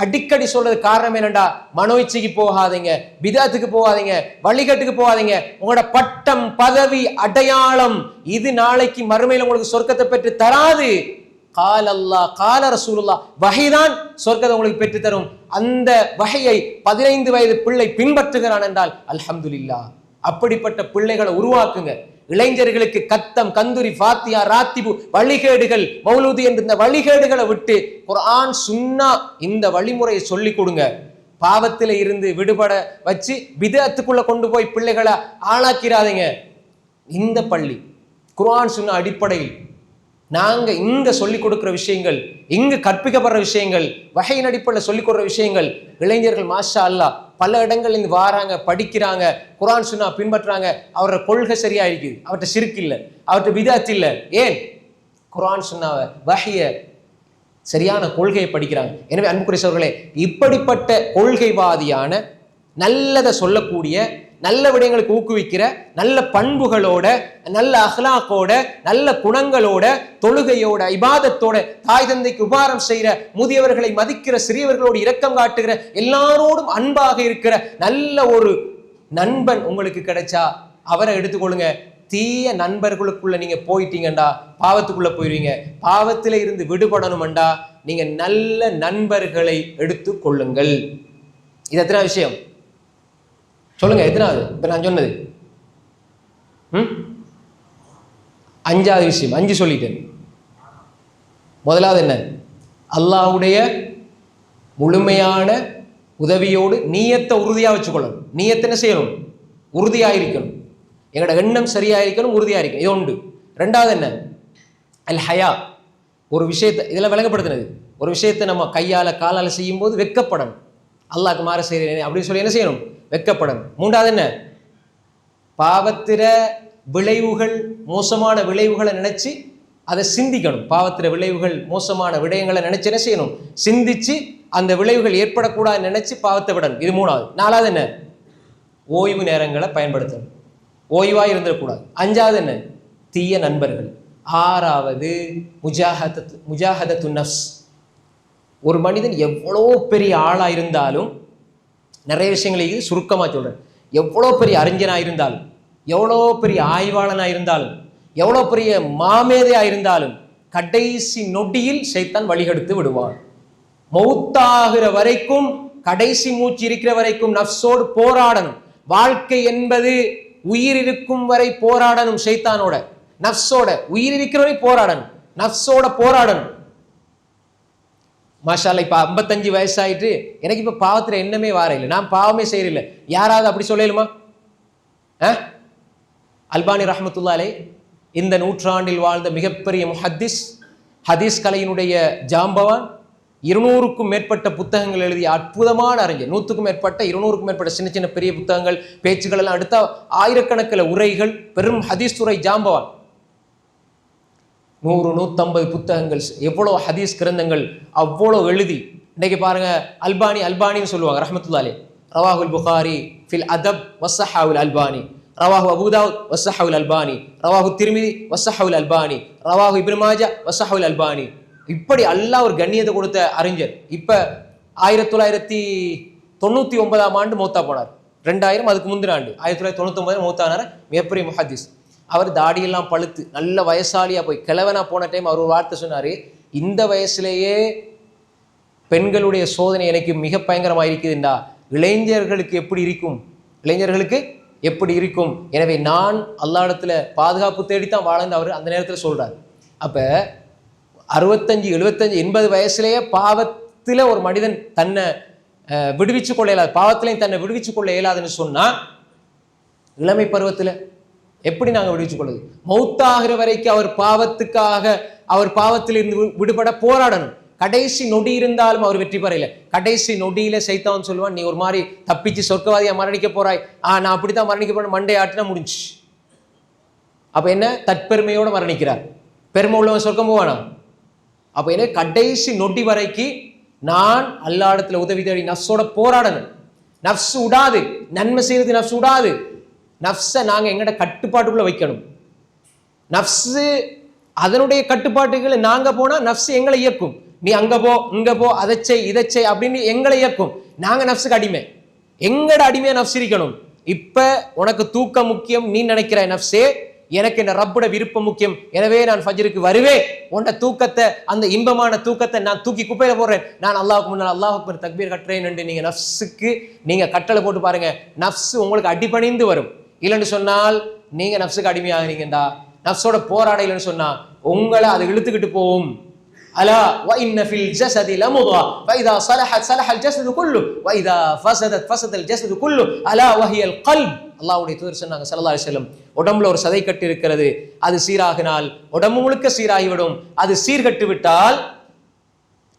அடிக்கடி சொல்றது காரணம் என்னண்டா, மனோயிச்சைக்கு போகாதீங்க, பிதாத்துக்கு போகாதீங்க, வழிகட்டுக்கு போகாதீங்க. உங்களோட பட்டம் பதவி அடையாளம் இது நாளைக்கு மறுமையில் உங்களுக்கு சொர்க்கத்தை பெற்று தராது. கால் அல்லாஹ் கால ரசூலுல்லாஹ் வஹைதான் சொர்க்கத்தை உங்களுக்கு பெற்று தரும். அந்த வஹையை 15 வயது பிள்ளை பின்பற்றுகிறான் என்றால் அல்ஹம்துலில்லாஹ். அப்படிப்பட்ட பிள்ளைகளை உருவாக்குங்க. இளைஞர்களுக்கு கத்தம், கந்துரி, ஃபாத்தியா, ராத்திபு வழிகேடுகள், மௌலூதி என்ற இந்த வழிகேடுகளை விட்டு குர்ஆன் சுன்னா இந்த வழிமுறையை சொல்லி கொடுங்க. பாவத்தில இருந்து விடுபட வச்சு பிதஅத்துக்குள்ள கொண்டு போய் பிள்ளைகளை ஆளாக்கிறாதீங்க. இந்த பள்ளி குர்ஆன் சுன்னா அடிப்படையில் நாங்க இங்க சொல்லிக் கொடுக்கிற விஷயங்கள், இங்கு கற்பிக்கப்படுற விஷயங்கள், வஹையின் அடிப்படையில் சொல்லிக் கொடுற விஷயங்கள், இளைஞர்கள் மாஷா அல்லாஹ் பல இடங்கள் இருந்து வாராங்க, படிக்கிறாங்க, குர்ஆன் சுன்னா பின்பற்றாங்க. அவரோட கொள்கை சரியா இருக்குது, அவர்கிட்ட ஷிர்க் இல்லை, அவர்கிட்ட பிதஅத் இல்லை. ஏன்? குர்ஆன் சுன்னாவை வஹைய சரியான கொள்கையை படிக்கிறாங்க. எனவே அன்புக்குரிய சகோதரர்களே, இப்படிப்பட்ட கொள்கைவாதியான நல்லதை சொல்லக்கூடிய, நல்ல விடயங்களுக்கு ஊக்குவிக்கிற, நல்ல பண்புகளோட, நல்ல அஹ்லாக்கோட, நல்ல குணங்களோட, தொழுகையோட, இபாதத்தோட, தாய் தந்தைக்கு உபகாரம் செய்கிற, முதியவர்களை மதிக்கிற, சிறியவர்களோடு இரக்கம் காட்டுகிற, எல்லாரோடும் அன்பாக இருக்கிற நல்ல ஒரு நண்பன் உங்களுக்கு கிடைச்சா அவரை எடுத்துக்கொள்ளுங்க. தீய நண்பர்களுக்குள்ள நீங்க போயிட்டீங்கண்டா பாவத்துக்குள்ள போயிருவீங்க. பாவத்தில இருந்து விடுபடணும்டா நீங்க நல்ல நண்பர்களை எடுத்து கொள்ளுங்கள். இது எத்தனை விஷயம் சொல்லுங்க? எத்தனாவது? இப்ப நான் சொன்னது 5வது விஷயம். 5 சொல்லிட்டேன். முதலாவது என்ன? அல்லாஹ்வுடைய முழுமையான உதவியோடு நீயத்தை உறுதியா வச்சுக்கொள்ளணும். நீயத்தை என்ன செய்யணும்? உறுதியா இருக்கணும். எங்களோட எண்ணம் சரியா இருக்கணும், உறுதியா இருக்கணும். இது ஒன்று. 2வது என்ன? அல் ஹயா. ஒரு விஷயத்தை இதெல்லாம் விளங்கப்படுத்தினது. ஒரு விஷயத்தை நம்ம கையால காலால செய்யும் போது வெட்கப்படணும். அல்லாஹ்க்கு மாற செய்கிறேன் அப்படின்னு சொல்லி என்ன செய்யணும்? வெட்கப்படணும். 3வது என்ன? பாவத்திர விளைவுகள், மோசமான விளைவுகளை நினைச்சு அதை சிந்திக்கணும். பாவத்திர விளைவுகள், மோசமான விடயங்களை நினைச்சு என்ன செய்யணும்? சிந்திச்சு அந்த விளைவுகள் ஏற்படக்கூடாது நினைச்சு பாவத்தை விடணும். இது 3வது. 4வது என்ன? ஓய்வு நேரங்களை பயன்படுத்தணும். ஓய்வா இருந்துடக்கூடாது. 5வது என்ன? தீய நண்பர்கள். 6வது முஜாஹதத்து நஃப்ஸ். ஒரு மனிதன் எவ்வளோ பெரிய ஆளா இருந்தாலும், நிறைய விஷயங்களை சுருக்கமா சொல்றேன், எவ்வளோ பெரிய அறிஞனா இருந்தாலும், எவ்வளோ பெரிய ஆய்வாளனா இருந்தாலும், எவ்வளோ பெரிய மாமேதையா இருந்தாலும், கடைசி நொடியில் ஷைத்தான் வழிகெடுத்து விடுவான். மௌத்தாகிற வரைக்கும், கடைசி மூச்சு இருக்கிற வரைக்கும் நஃப்ஸோடு போராடணும். வாழ்க்கை என்பது உயிர் இருக்கும் வரை போராடணும் ஷைத்தானோட, நஃப்ஸோட. உயிர் இருக்கிற வரை போராடணும், நஃப்ஸோட போராடணும். மாஷா அல்லாஹ், இப்ப 55 வயசாயிட்டு எனக்கு இப்ப பாவத்துல எண்ணமே வார இல்லை, நான் பாவமே செய்யறில்லை, யாராவது அப்படி சொல்லலுமா? அல்பானி ரஹ்மத்துல்லாஹி அலைஹி இந்த நூற்றாண்டில் வாழ்ந்த மிகப்பெரிய முஹத்திஸ், ஹதீஸ் கலையினுடைய ஜாம்பவான், 200க்கும் மேற்பட்ட புத்தகங்கள் எழுதிய அற்புதமான அறிஞர். 100க்கும் மேற்பட்ட 200க்கும் மேற்பட்ட சின்ன சின்ன பெரிய புத்தகங்கள், பேச்சுக்கள் எல்லாம் அடுத்த ஆயிரக்கணக்கில் உரைகள், பெரும் ஹதீஸ் துறை ஜாம்பவான். 100-150 புத்தகங்கள், எவ்வளோ ஹதீஸ் கிரந்தங்கள், அவ்வளோ எழுதி. இன்னைக்கு பாருங்க, அல்பானின்னு சொல்லுவாங்க ரஹ்மத்துல்லாஹி அலைஹி. ரவாஹுல் புகாரி ஃபில் அதப் வஸ்ஸஹாவுல் அல்பானி, ரவாஹு அபூ தாவூத் வஸ்ஸஹாவுல் அல்பானி, ரவாஹு திர்மிதி வஸ்ஸஹாவுல் அல்பானி, ரவாஹு இப்னு மாஜா வஸ்ஸஹாவுல் அல்பானி. இப்படி அல்லாஹ் ஒரு கண்ணியத்தை கொடுத்த அறிஞர். இப்ப 1999ஆம் ஆண்டு மௌத்தா போனார். 2000 அதுக்கு முந்தின ஆண்டு 1999 மௌத்தானார். மிகப்பெரிய முஹத்திஸ். அவர் தாடியெல்லாம் பழுத்து நல்ல வயசாலியா போய் கிழவனா போன டைம் அவர் ஒரு வார்த்தை சொன்னாரு, இந்த வயசுலேயே பெண்களுடைய சோதனை எனக்கு மிக பயங்கரமாக இருக்குதுண்டா, இளைஞர்களுக்கு எப்படி இருக்கும், இளைஞர்களுக்கு எப்படி இருக்கும். எனவே நான் அல்லாஹ் இடத்துல பாதுகாப்பு தேடித்தான் வாழ்ந்து அவர் அந்த நேரத்தில் சொல்றாரு. அப்ப 65, 75, 80 வயசுலேயே பாவத்தில் ஒரு மனிதன் தன்னை விடுவிச்சு கொள்ள இயலாது, பாவத்திலையும் தன்னை விடுவிச்சு கொள்ள இயலாதுன்னு சொன்னா, இளமை பருவத்தில் எப்படி நாங்கள் விடுவிச்சு கொள்வது? மௌத்தாகிற வரைக்கும் அவர் பாவத்துக்காக, அவர் பாவத்தில் இருந்து விடுபட போராடணும். கடைசி நொடி இருந்தாலும் அவர் வெற்றி பெறல. கடைசி நொடியில சைத்தான் சொல்லுவான், நீ ஒரு மாதிரி தப்பிச்சு சொர்க்கவாதியா மரணிக்க போறாய், நான் அப்படித்தான் மரணிக்க போறேன், மண்டை ஆட்டினா முடிஞ்சு. அப்ப என்ன, தற்பெருமையோட மரணிக்கிறார். பெருமை உள்ளவன் சொர்க்கம் போவானா? அப்ப என்ன, கடைசி நொடி வரைக்கும் நான் அல்லாஹ் இடத்துல உதவி தேடி நஃப்ஸோட போராடணும். நஃப்ஸ் விடாது, நன்மை செய்யறது நஃப்ஸ் விடாது. நஃப்ஸை நாங்க எங்கட கட்டுப்பாட்டுக்குள்ள வைக்கணும். நஃப்ஸ் அதனுடைய கட்டுப்பாட்டுகளை நாங்க போனா நஃப்ஸ் எங்களை இயக்கும். நீ அங்க போ, இங்க போ, அதை செய், இதை செய் அப்படின்னு எங்களை இயக்கும். நாங்க நஃப்ஸுக்கு அடிமை, எங்கட அடிமையா நஃப்ஸ் இருக்கணும். இப்ப உனக்கு தூக்கம் முக்கியம், நீ நினைக்கிற நஃப்ஸே, எனக்கு இந்த ரப்போட விருப்பம் முக்கியம், எனவே நான் ஃபஜ்ருக்கு வருவேன். உன்ன தூக்கத்தை, அந்த இன்பமான தூக்கத்தை நான் தூக்கி குப்பையில போடுறேன், நான் அல்லாஹ்வுக்கு முன்னால் அல்லாஹ் அக்பர் தக்பீர் கட்டுறேன் என்று நீங்க நஃப்ஸுக்கு நீங்க கட்டளை போட்டு பாருங்க. நஃப்ஸ் உங்களுக்கு அடிபணிந்து வரும். இல்லைன்னு சொன்னால் நீங்க நஃப்ஸுக்கு அடிமையாகிறீங்கடா, நஃப்ஸோட போராட இல்லைன்னு சொன்னா உங்களை அது இழுத்துக்கிட்டு போகும். அலா வ இன்ன ஃபில் ஜஸதி லமுதா ஃபைதா ஸலஹத் ஸலஹல் ஜஸது குல்லு வ இதா ஃபஸதத் ஃபஸதல் ஜஸது குல்லு அலா வஹியல் கல்ப். அல்லாஹ்வுடைய தூதர் சொன்னாங்க ஸல்லல்லாஹு அலைஹி வஸல்லம், உடம்புல ஒரு சதை கட்டு இருக்கிறது, அது சீராகினால் உடம்பு முழுக்க சீராகிவிடும். அது சீர்கட்டு விட்டால்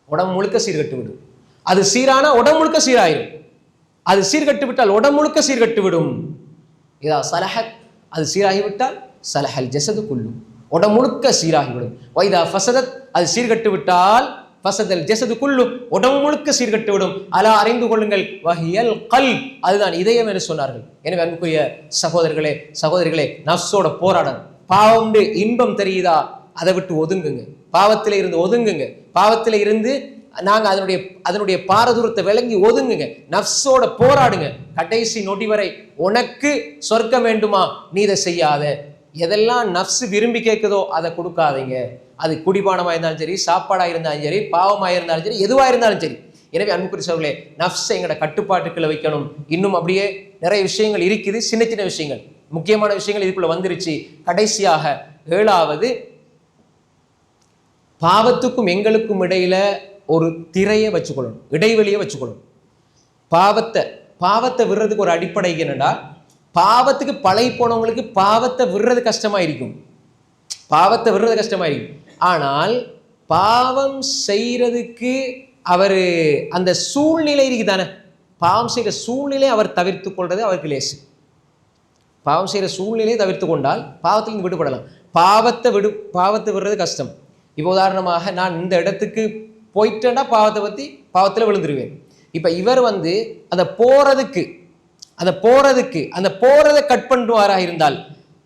உடம்பு முழுக்க சீர்கட்டு விடும். அது சீரானா உடம்பு முழுக்க சீராயிடும். அது சீர்கட்டு விட்டால் உடம்பு முழுக்க சீர்கட்டு விடும். இதா ஸலஹத், அது சீராகிவிட்டால் ஸலஹல் ஜஸது குல்லு, உடம்பு முழுக்க சீராகிவிடும். வைதா ஃபஸதத், அது சீர்கட்டு விட்டால் ஃபஸதல் ஜஸது குல்லு, உடம்பு முழுக்க சீர்கட்டு விடும். அலா, அறிந்து கொள்ளுங்கள், வஹியல் கல்ப், அதுதான் இதயம் என்று சொன்னார்கள். எனவே அன்புக்குரிய சகோதரர்களே சகோதரிகளே, நஃப்ஸோட போராடணும். பாவம் இன்பம் தெரியுதா, அதை விட்டு ஒதுங்குங்க. பாவத்தில இருந்து ஒதுங்குங்க. பாவத்தில இருந்து நாங்க அதனுடைய பாரதூரத்தை விளங்கி ஒதுங்குங்க. நஃப்ஸோட போராடுங்க கடைசி நொடி வரை. உனக்கு சொர்க்கம் வேண்டுமா, நீ இதை செய்யாத. எதெல்லாம் நஃப்ஸ் விரும்பி கேட்குதோ அதை கொடுக்காதீங்க. அது குடிபானமாக இருந்தாலும் சரி, சாப்பாடாக இருந்தாலும் சரி, பாவமாக இருந்தாலும் சரி, எதுவாக இருந்தாலும் சரி. எனவே அன்புக்குரிய சகோதரர்களே, நஃப்ஸை எங்களோட கட்டுப்பாட்டுக்குள்ள வைக்கணும். இன்னும் அப்படியே நிறைய விஷயங்கள் இருக்குது, சின்ன சின்ன விஷயங்கள், முக்கியமான விஷயங்கள் இதுக்குள்ள வந்துருச்சு. கடைசியாக 7வது, பாவத்துக்கும் எங்களுக்கும் இடையில ஒரு திரையை வச்சுக்கொள்ளணும், இடைவெளியை வச்சுக்கொள்ளணும். பாவத்தை விடுறதுக்கு ஒரு அடிப்படை என்னன்னா, பாவத்துக்கு பழகி போனவங்களுக்கு பாவத்தை விடுறது கஷ்டமா இருக்கும். பாவத்தை விடுறது கஷ்டமா இருக்கும். ஆனால் பாவம் செய்யறதுக்கு அவர் அந்த சூழ்நிலை இருக்குதானே, பாவம் செய்கிற சூழ்நிலை அவர் தவிர்த்து கொள்றது அவருக்கு லேசு. பாவம் செய்கிற சூழ்நிலையை தவிர்த்து கொண்டால் பாவத்திலிருந்து விடுபடலாம். பாவத்தை விடுறது கஷ்டம். இப்போ உதாரணமாக, நான் இந்த இடத்துக்கு போயிட்டேன்னா பாவத்தில் விழுந்துருவேன். இப்போ இவர் அந்த போறதை கட் பண்ணுவாராக இருந்தால்,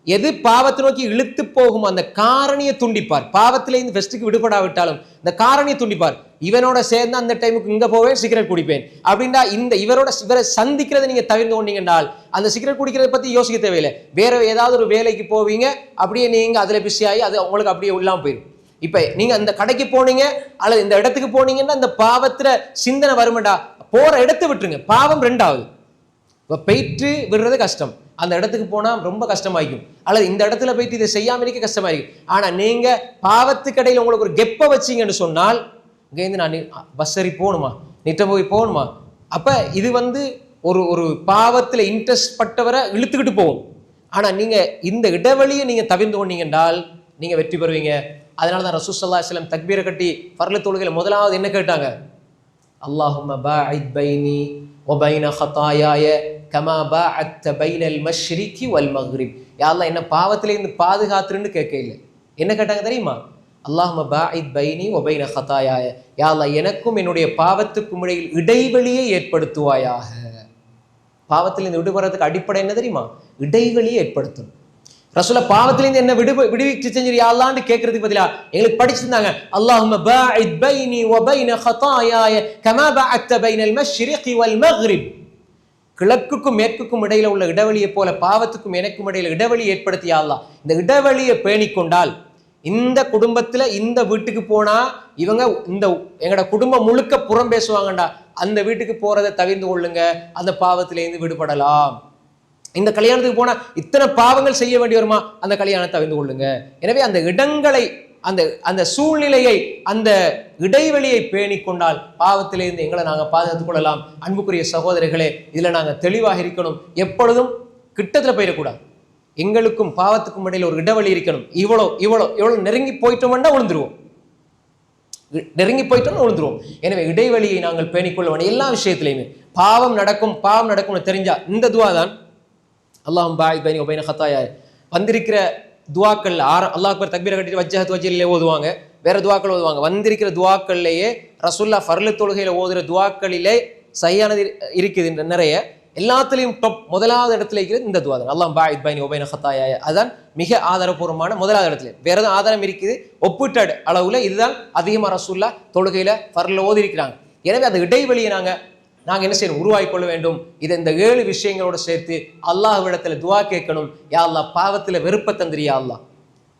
எது பாவத்தை நோக்கி இழுத்து போகும் அந்த காரணியை துண்டிப்பார். பாவத்திலேருந்து ஃபெஸ்ட்டுக்கு விடுபடாவிட்டாலும் இந்த காரணியை துண்டிப்பார். இவனோட சேர்ந்து அந்த டைமுக்கு இங்க போவேன், சிகரெட் குடிப்பேன் அப்படின்னா, இவரை சந்திக்கிறதை நீங்க தவிர்த்து கொண்டீங்கன்னால் அந்த சிகரெட் குடிக்கிறத பத்தி யோசிக்க தேவையில்லை. வேற ஏதாவது ஒரு வேலைக்கு போவீங்க, அப்படியே நீங்க அதுல பிஸியாகி அது உங்களுக்கு அப்படியே இல்லாம போயிடும். இப்ப நீங்க அந்த கடைக்கு போனீங்க அல்லது இந்த இடத்துக்கு போனீங்கன்னா அந்த பாவத்துல சிந்தனை வருமாடா, போற இடத்தை விட்டுருங்க. பாவம் 2வது, இப்போ போயிட்டு விடுறது கஷ்டம், அந்த இடத்துக்கு போனால் ரொம்ப கஷ்டமாയിരിக்கும், அல்லது இந்த இடத்துல போயிட்டு இதை செய்யாமல் இருக்க கஷ்டமாயிருக்கும். ஆனால் நீங்கள் பாவத்துக்கடையில் உங்களுக்கு ஒரு கெப்பை வச்சிங்கன்னு சொன்னால், இங்கேருந்து நான் பஸ் ஏறி போகணுமா, நிட்ட போய் போகணுமா, அப்போ இது ஒரு ஒரு பாவத்தில் இன்ட்ரெஸ்ட் பட்டவரை இழுத்துக்கிட்டு போகும். ஆனால் நீங்கள் இந்த இடைவெளியை நீங்கள் தவிர்த்து கொண்டீங்க என்றால் நீங்கள் வெற்றி பெறுவீங்க. அதனால தான் ரசூல் ஸல்லல்லாஹு அலைஹி வஸல்லம் தக்பீரை கட்டி ஃபர்லு தொழுகையில் முதலாவது என்ன கேட்டாங்க? அல்லாஹும்ம பாஇத் பைனி வ பைன ஹதாயாய கமா பாஅத்த பைனல் மஷ்ரிகி வல் மக்ரிப். யா அல்லாஹ் என்ன பாவத்திலிருந்து பாதுகாத்துன்னு கேட்க இல்லை, என்ன கேட்டாங்க தெரியுமா? அல்லாஹும்ம பாஇத் பைனி வ பைன ஹதாயாய, யா அல்லாஹ் எனக்கும் என்னுடைய பாவத்துக்கும் இடையில் இடைவெளியை ஏற்படுத்துவாயாக. பாவத்திலிருந்து விடுபடுறதுக்கு அடிப்படை என்ன தெரியுமா? இடைவெளியை ஏற்படுத்தணும். ரசூல பாவத்திலிருந்து என்ன விடுவிச்சு செஞ்சு யா அல்லாஹ்னு கேட்கறதுக்கு பதிலா எங்களுக்கு படிச்சிருந்தாங்க, அல்லாஹும்ம பாஇத் பைனி வ பைன ஹதாயாய கமா பாஅத்த பைனல் மஷ்ரிகி வல் மக்ரிப். கிழக்குக்கும் மேற்குக்கும் இடையில உள்ள இடைவெளியை போல பாவத்துக்கும் எனக்கும் இடையில இடைவெளி ஏற்படுத்திய அல்லாஹ் இந்த இடைவெளியை பேணிக்கொண்டால், இந்த குடும்பத்துல இந்த வீட்டுக்கு போனா இவங்க இந்த எங்கட குடும்பம் முழுக்க புறம் பேசுவாங்கண்டா, அந்த வீட்டுக்கு போறதை தவிர்த்து கொள்ளுங்க, அந்த பாவத்திலேருந்து விடுபடலாம். இந்த கல்யாணத்துக்கு போனா இத்தனை பாவங்கள் செய்ய வேண்டி வருமா, அந்த கல்யாணத்தை தவிர்த்து கொள்ளுங்க. எனவே அந்த இடங்களை அந்த அந்த சூழ்நிலையை அந்த இடைவெளியை பேணி கொண்டால் பாவத்திலிருந்து எங்களை நாங்கள் பாதுகாத்துக் கொள்ளலாம். அன்புக்குரிய சகோதரர்களே, இதுல நாங்கள் தெளிவாக இருக்கணும். எப்பொழுதும் கிட்டத்துல போயிடக்கூடாது. எங்களுக்கும் பாவத்துக்கும் இடையில ஒரு இடைவெளி இருக்கணும். இவ்வளோ நெருங்கி போயிட்டோம்னா விழுந்துருவோம், எனவே இடைவெளியை நாங்கள் பேணிக்கொள்ள வேண்டும். எல்லா விஷயத்திலையுமே பாவம் நடக்கும்னு தெரிஞ்சா இந்த துவா தான், அல்லாஹும்ம பாஇத் பைனி வ பைன ஹதாயாய. வந்திருக்கிற துவாக்கள் அல்லாஹ் அக்பர் தக்பீரை கட்டிட்டு வஜ்ஜஹத் வஜ்ஹிலே ஓதுவாங்க, வேற துவாக்கள் ஓதுவாங்க. வந்திருக்கிற துவாக்கள்லேயே ரசூல்லா ஃபர்லு தொழுகையில ஓதுற துவாக்களிலே சரியானது இருக்குது நிறைய. எல்லாத்துலேயும் டாப் முதலாவது இடத்துல இருக்கிறது இந்த துவா தான், அல்லாஹும்ம பாஇத் பைனி வ பைன ஹதாயாய. அதுதான் மிக ஆதாரபூர்வமான முதலாவது இடத்துல. வேற எதுவும் ஆதாரம் இருக்குது ஒப்பிட்ட அளவுல இதுதான் அதிகமாக ரசூல்லா தொழுகையில ஃபர்ல ஓதி இருக்கிறாங்க. எனவே அந்த இடைவெளியை நாங்கள் என்ன செய்யணும், உருவாக்கி கொள்ள வேண்டும். இதை இந்த 7 விஷயங்களோடு சேர்த்து அல்லாஹ்விடத்துல துவா கேட்கணும். யா அல்லாஹ் பாவத்தில் வெறுப்ப தந்திரியா அல்லாஹ்,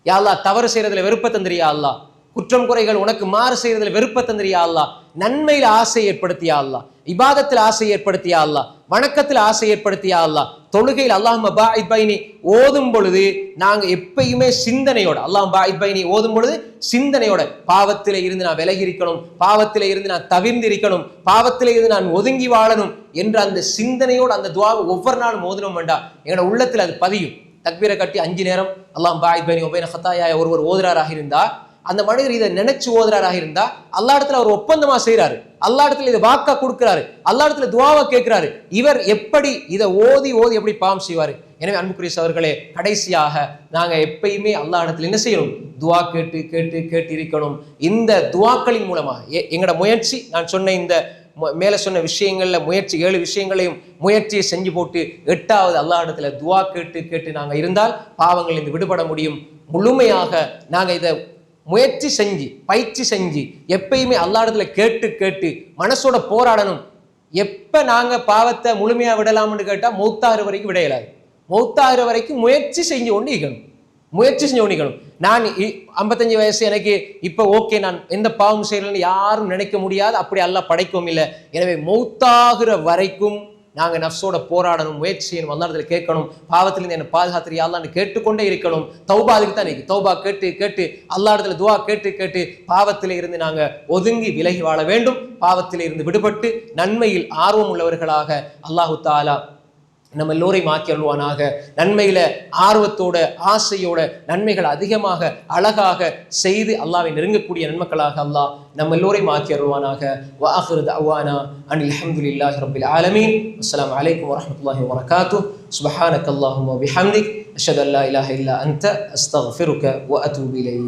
யா அல்லாஹ் தவறு செய்யறதுல வெறுப்ப தந்திரியா அல்லாஹ், குற்றம் குறைகள் உனக்கு மாறு செய்யறதுல வெறுப்ப தந்திரியா அல்லாஹ், நன்மையில ஆசை ஏற்படுத்தியா அல்லாஹ், இபாதத்தில் ஆசை ஏற்படுத்தியா அல்லாஹ், வணக்கத்தில் ஆசை ஏற்படுத்தியா அல்லாஹ். தொழுகையில் அல்லாஹும்ம பாஇத் பைனி ஓதும் பொழுது நாங்க எப்பயுமே சிந்தனையோட, அல்லாஹும்ம பாஇத் பைனி ஓதும் பொழுது சிந்தனையோட பாவத்திலே இருந்து நான் விலகி இருக்கணும், பாவத்திலே இருந்து நான் தவிர்ந்து இருக்கணும், பாவத்திலே இருந்து நான் ஒதுங்கி வாழணும் என்ற அந்த சிந்தனையோடு அந்த துவாவை ஒவ்வொரு நாளும் ஓதணும் வேண்டாம், எங்களோட உள்ளத்தில் அது பதியும். தக்பீரை கட்டி 5 நேரம் அல்லாஹும்ம பாஇத் பைனி வ பைன ஹதாயாய ஒருவர் ஓதுறாராக இருந்தா, அந்த மனிதர் இதை நினைச்சு ஓதுறாராக இருந்தா அல்லாஹ் இடத்துல அவர் ஒப்பந்தமா செய்யறாரு, அல்லாஹ் இடத்துல இதை வாக்கா கொடுக்கிறாரு, அல்லாஹ் இடத்துல துவாவா கேட்கிறாரு. இவர் எப்படி இதை ஓதி எப்படி பாவம் செய்வாரு? எனவே அன்புக்குரிய சகோதரர்களே, கடைசியாக நாங்க எப்பயுமே அல்லாஹ் இடத்துல என்ன செய்யணும், துவா கேட்டு கேட்டு கேட்டு இருக்கணும். இந்த துவாக்களின் மூலமா எங்களோட முயற்சி, நான் சொன்ன இந்த மேல சொன்ன விஷயங்கள்ல முயற்சி 7 விஷயங்களையும் முயற்சியை செஞ்சு போட்டு 8வது அல்லாஹ் இடத்துல துவா கேட்டு கேட்டு நாங்க இருந்தால் பாவங்கள் இருந்து விடுபட முடியும். முழுமையாக நாங்க இதை முயற்சி செஞ்சு பயிற்சி செஞ்சு எப்பயுமே அல்லாஹ் இடத்துல கேட்டு கேட்டு மனசோட போராடணும். எப்ப நாங்க பாவத்தை முழுமையா விடலாம்னு கேட்டா மௌத்தாகிற வரைக்கும் விட இயலாது. மௌத்தாகிற வரைக்கும் முயற்சி செஞ்சு கொண்டு இருக்கணும். நான் 55 வயசு எனக்கு இப்ப ஓகே, நான் எந்த பாவம் செய்யறேன்னு யாரும் நினைக்க முடியாது, அப்படி அல்லாஹ் படைக்கவும் இல்லை. எனவே மௌத்தாகிற வரைக்கும் நாங்கள் நஃப்ஸோட போராடணும், முயற்சி செய்யணும், அல்லாஹ்விடத்துல கேட்கணும், பாவத்திலிருந்து என்ன பாதுகாத்திரியா அல்லாஹ்னு கேட்டுக்கொண்டே இருக்கணும். தௌபா அதுக்கு தான் இருக்கு. தௌபா கேட்டு கேட்டு அல்லாஹ்விடத்துல துவா கேட்டு கேட்டு பாவத்திலே இருந்து நாங்கள் ஒதுங்கி விலகி வாழ வேண்டும். பாவத்திலே இருந்து விடுபட்டு நன்மையில் ஆர்வம் உள்ளவர்களாக அல்லாஹு தஆலா நம்ம எல்லோரையும் ஆக்கி அருள்வானாக. நன்மையில ஆர்வத்தோட ஆசையோட நன்மைகள் அதிகமாக அழகாக செய்து அல்லாஹ்வை நெருங்கக்கூடிய நன்மக்களாக அல்லாஹ் நம்ம எல்லோரையும் ஆக்கி அருள்வானாக. வ ஆகிரு தஅவானா அனில் ஹம்துலில்லாஹி ரப்பில் ஆலமீன். அஸ்ஸலாமு அலைக்கும் வரஹ்மத்துல்லாஹி வபரகாத்துஹு. சுப்ஹானக அல்லாஹும்ம வபிஹம்திக் அஷ்ஹது அல்லா இலாஹா இல்லா அன்த அஸ்தக்ஃபிருக வ அத்தூபு இலைக்.